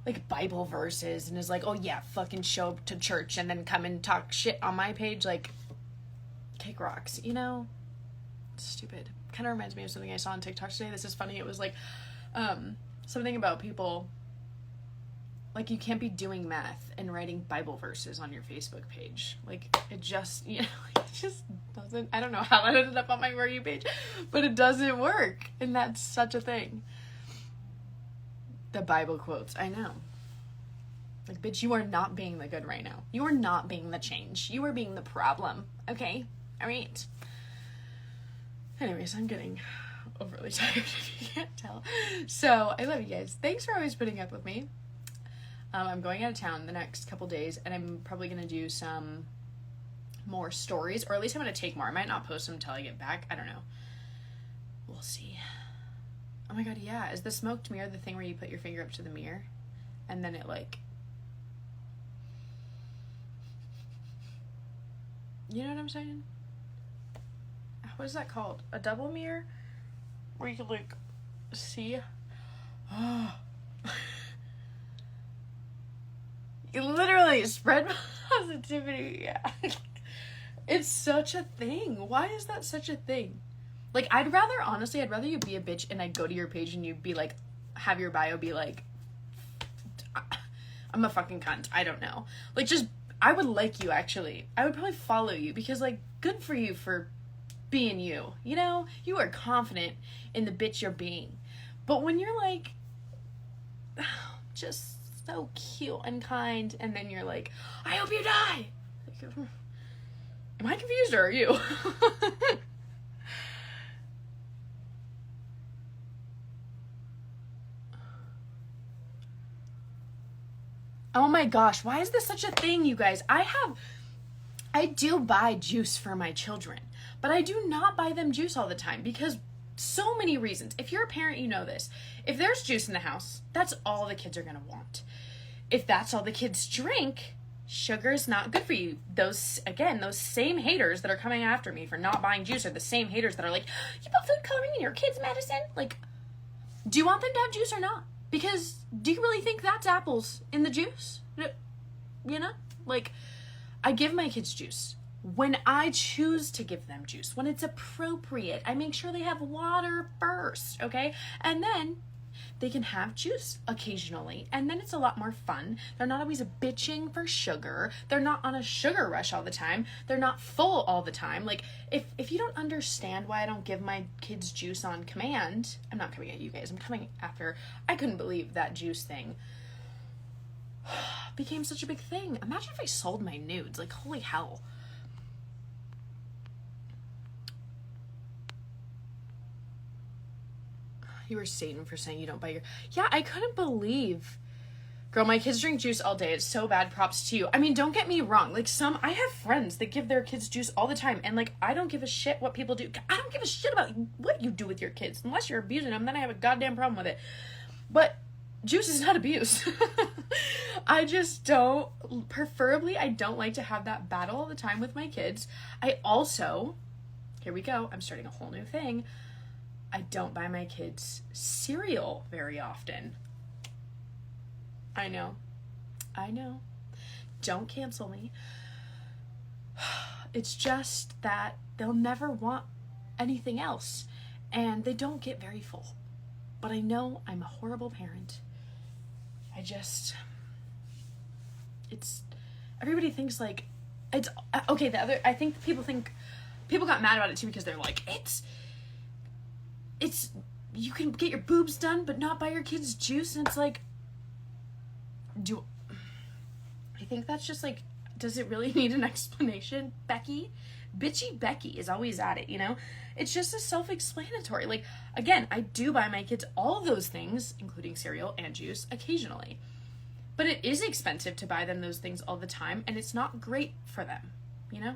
like Bible verses, and is like, oh yeah, fucking show up to church and then come and talk shit on my page, like, kick rocks, you know? It's stupid. Kind of reminds me of something I saw on TikTok today. This is funny. It was like, something about people, like, you can't be doing math and writing Bible verses on your Facebook page. Like, it just, you know, it just doesn't, I don't know how that ended up on my For You page, but it doesn't work. And that's such a thing. The Bible quotes, I know. Like, bitch, you are not being the good right now. You are not being the change. You are being the problem, okay? All right. Anyways, I'm getting overly tired if you can't tell. So, I love you guys. Thanks for always putting up with me. I'm going out of town the next couple days, and I'm probably going to do some more stories, or at least I'm going to take more. I might not post them until I get back. I don't know. We'll see. Oh my god, yeah. Is the smoked mirror the thing where you put your finger up to the mirror, and then it, like... You know what I'm saying? What is that called? A double mirror? Where you can, like, see? Oh... You literally spread positivity. Yeah. It's such a thing. Why is that such a thing? Like, I'd rather you be a bitch and I'd go to your page and you'd be like, have your bio be like, I'm a fucking cunt. I don't know. Like, just, I would like you, actually. I would probably follow you because, like, good for you for being you. You know? You are confident in the bitch you're being. But when you're like, just so cute and kind, and then you're like, I hope you die. Like, am I confused or are you? Oh my gosh, why is this such a thing, you guys? I do buy juice for my children, but I do not buy them juice all the time because so many reasons. If you're a parent, you know this. If there's juice in the house, that's all the kids are gonna want. If that's all the kids drink, sugar is not good for you. Those same haters that are coming after me for not buying juice are the same haters that are like, you put food coloring in your kids' medicine? Like, do you want them to have juice or not? Because do you really think that's apples in the juice? You know? Like, I give my kids juice when I choose to give them juice, when it's appropriate. I make sure they have water first, okay? And then they can have juice occasionally, and then it's a lot more fun. They're not always bitching for sugar. They're not on a sugar rush all the time. They're not full all the time. Like, if you don't understand why I don't give my kids juice on command, I'm not coming at you guys. I'm coming after. I couldn't believe that juice thing became such a big thing. Imagine if I sold my nudes. Like, holy hell. You were Satan for saying you don't buy your... Yeah, I couldn't believe... Girl, my kids drink juice all day. It's so bad. Props to you. I mean, don't get me wrong. Like, I have friends that give their kids juice all the time. And, like, I don't give a shit what people do. I don't give a shit about what you do with your kids. Unless you're abusing them, then I have a goddamn problem with it. But juice is not abuse. I just don't... Preferably, I don't like to have that battle all the time with my kids. I also... Here we go. I'm starting a whole new thing. I don't buy my kids cereal very often. I know. Don't cancel me. It's just that they'll never want anything else. And they don't get very full. But I know I'm a horrible parent. Everybody thinks like, it's, okay, I think people got mad about it too because they're like, it's you can get your boobs done, but not buy your kids juice. And it's like, I think that's just like, does it really need an explanation, Becky? Bitchy Becky is always at it, you know? It's just a self-explanatory. Like, again, I do buy my kids all of those things, including cereal and juice, occasionally. But it is expensive to buy them those things all the time, and it's not great for them, you know?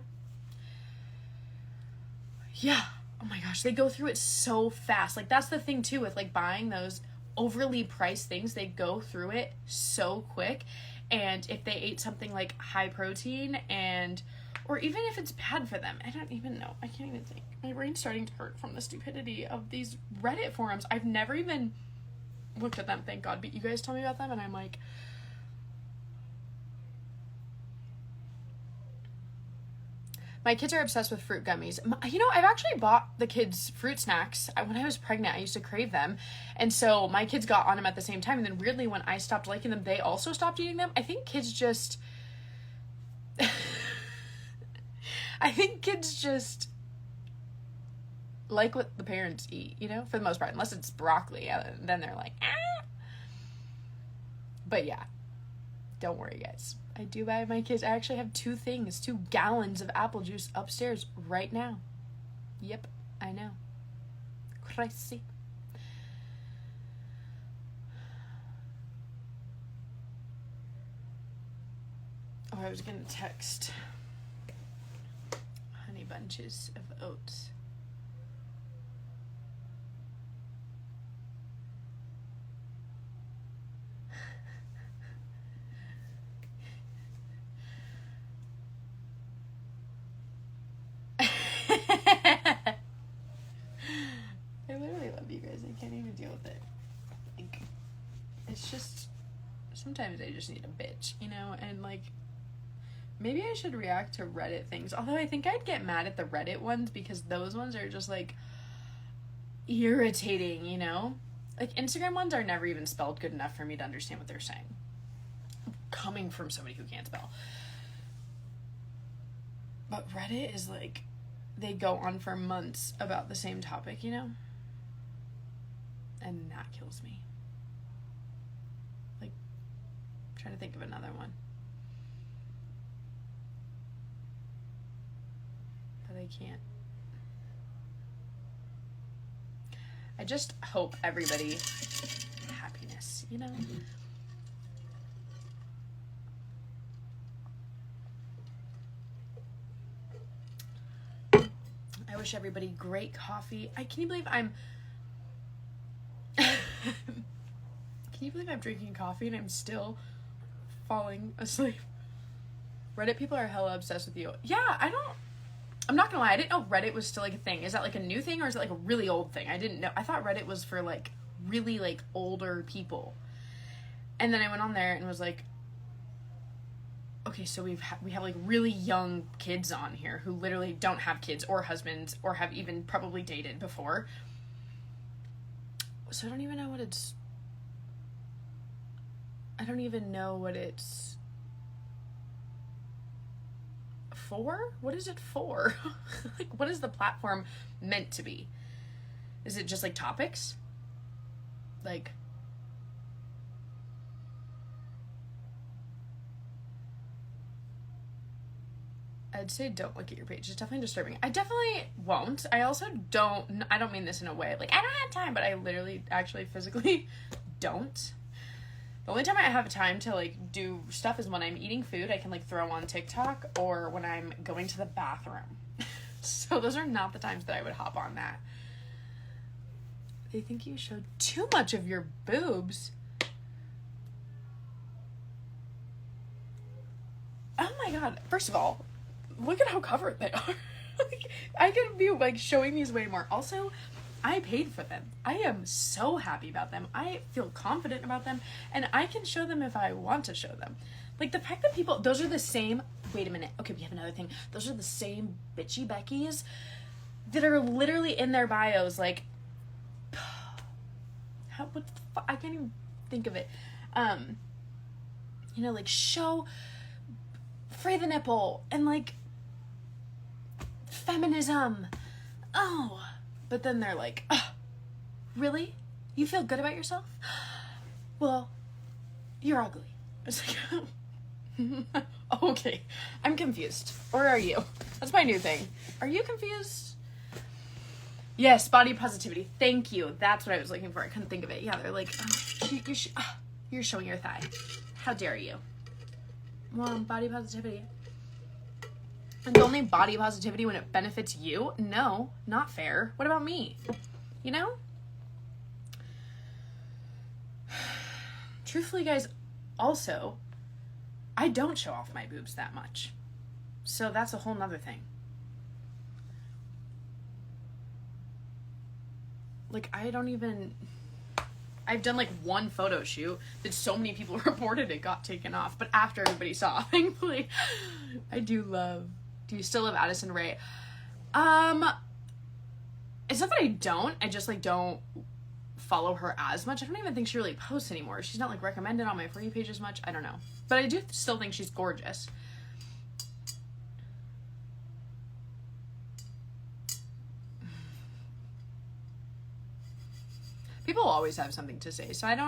Yeah. Oh my gosh, they go through it so fast. Like, that's the thing, too, with, like, buying those overly priced things. They go through it so quick. And if they ate something, like, high protein or even if it's bad for them, I don't even know. I can't even think. My brain's starting to hurt from the stupidity of these Reddit forums. I've never even looked at them, thank God. But you guys tell me about them, and I'm like... My kids are obsessed with fruit gummies. You know, I've actually bought the kids fruit snacks. When I was pregnant, I used to crave them. And so my kids got on them at the same time. And then weirdly, when I stopped liking them, they also stopped eating them. I think kids just... like what the parents eat, you know, for the most part. Unless it's broccoli. Then they're like, ah! But yeah. Don't worry, guys. I do buy my kids. I actually have 2 gallons of apple juice upstairs right now. Yep, I know. Crazy. Oh, I was gonna text Honey Bunches of Oats. I literally love you guys. I can't even deal with it. Like, it's just, sometimes I just need a bitch, you know? And, like, maybe I should react to Reddit things. Although I think I'd get mad at the Reddit ones because those ones are just, like, irritating, you know? Like, Instagram ones are never even spelled good enough for me to understand what they're saying. Coming from somebody who can't spell. But Reddit is, like, they go on for months about the same topic, you know? And that kills me. Like, I'm trying to think of another one. But I can't. I just hope everybody happiness, you know? I wish everybody great coffee. Can you believe I'm drinking coffee and I'm still falling asleep? Reddit people are hella obsessed with you. Yeah, I'm not gonna lie, I didn't know Reddit was still like a thing. Is that like a new thing or is it like a really old thing? I didn't know. I thought Reddit was for like really like older people. And then I went on there and was like, okay, so we have like really young kids on here who literally don't have kids or husbands or have even probably dated before. So I don't even know what it's for. What is it for? Like, what is the platform meant to be? Is it just like topics? Like, I'd say don't look at your page. It's definitely disturbing. I definitely won't. I also I don't mean this in a way like I don't have time, but I literally actually physically don't. The only time I have time to like do stuff is when I'm eating food. I can like throw on TikTok or when I'm going to the bathroom. So those are not the times that I would hop on that. They think you showed too much of your boobs. Oh my god. First of all, look at how covered they are. Like, I could be like showing these way more. Also, I paid for them. I am so happy about them. I feel confident about them, and I can show them if I want to show them. Like, the fact that those are the same, wait a minute, okay, we have another thing. Those are the same bitchy Beckys that are literally in their bios, like, what the fuck, I can't even think of it. You know, like, free the nipple, and like, feminism. Oh. But then they're like, Really? You feel good about yourself? Well, you're ugly. It's like, okay, I'm confused. Or are you? That's my new thing. Are you confused? Yes, body positivity. Thank you. That's what I was looking for. I couldn't think of it. Yeah, they're like, you're showing your thigh. How dare you? Well, body positivity. And only body positivity when it benefits you? No, not fair. What about me? You know? Truthfully, guys, also, I don't show off my boobs that much. So that's a whole nother thing. Like, I've done like one photo shoot that so many people reported it got taken off, but after everybody saw, thankfully. Do you still love Addison Rae? It's not that I don't, I just like don't follow her as much. I don't even think she really posts anymore. She's not like recommended on my For You page as much. I don't know. But I do still think she's gorgeous. People always have something to say, so I'm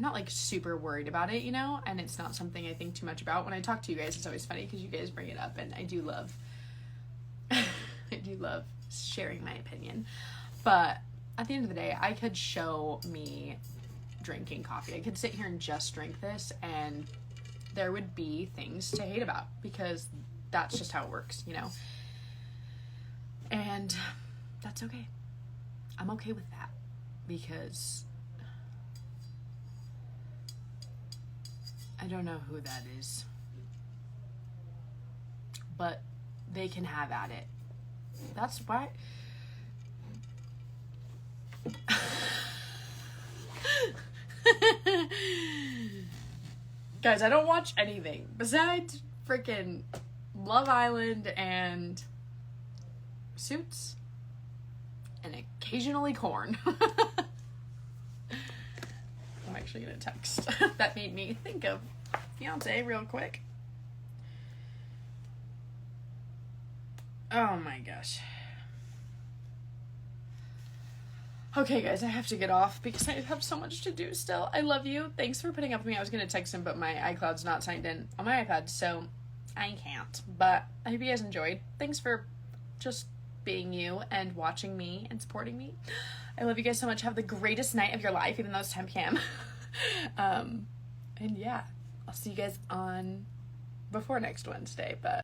not like super worried about it, you know, and it's not something I think too much about. When I talk to you guys, it's always funny because you guys bring it up, and I do love sharing my opinion. But at the end of the day, I could show me drinking coffee. I could sit here and just drink this, and there would be things to hate about because that's just how it works, you know, and that's okay. I'm okay with that because I don't know who that is, but they can have at it. That's why. Guys, I don't watch anything besides freaking Love Island and Suits. And occasionally corn. I'm actually gonna text. That made me think of fiance real quick. Oh my gosh. Okay, guys, I have to get off because I have so much to do still. I love you. Thanks for putting up with me. I was gonna text him, but my iCloud's not signed in on my iPad, so I can't. But I hope you guys enjoyed. Thanks for just being you and watching me and supporting me. I love you guys so much. Have the greatest night of your life, even though it's 10 p.m. And yeah, I'll see you guys on before next Wednesday, but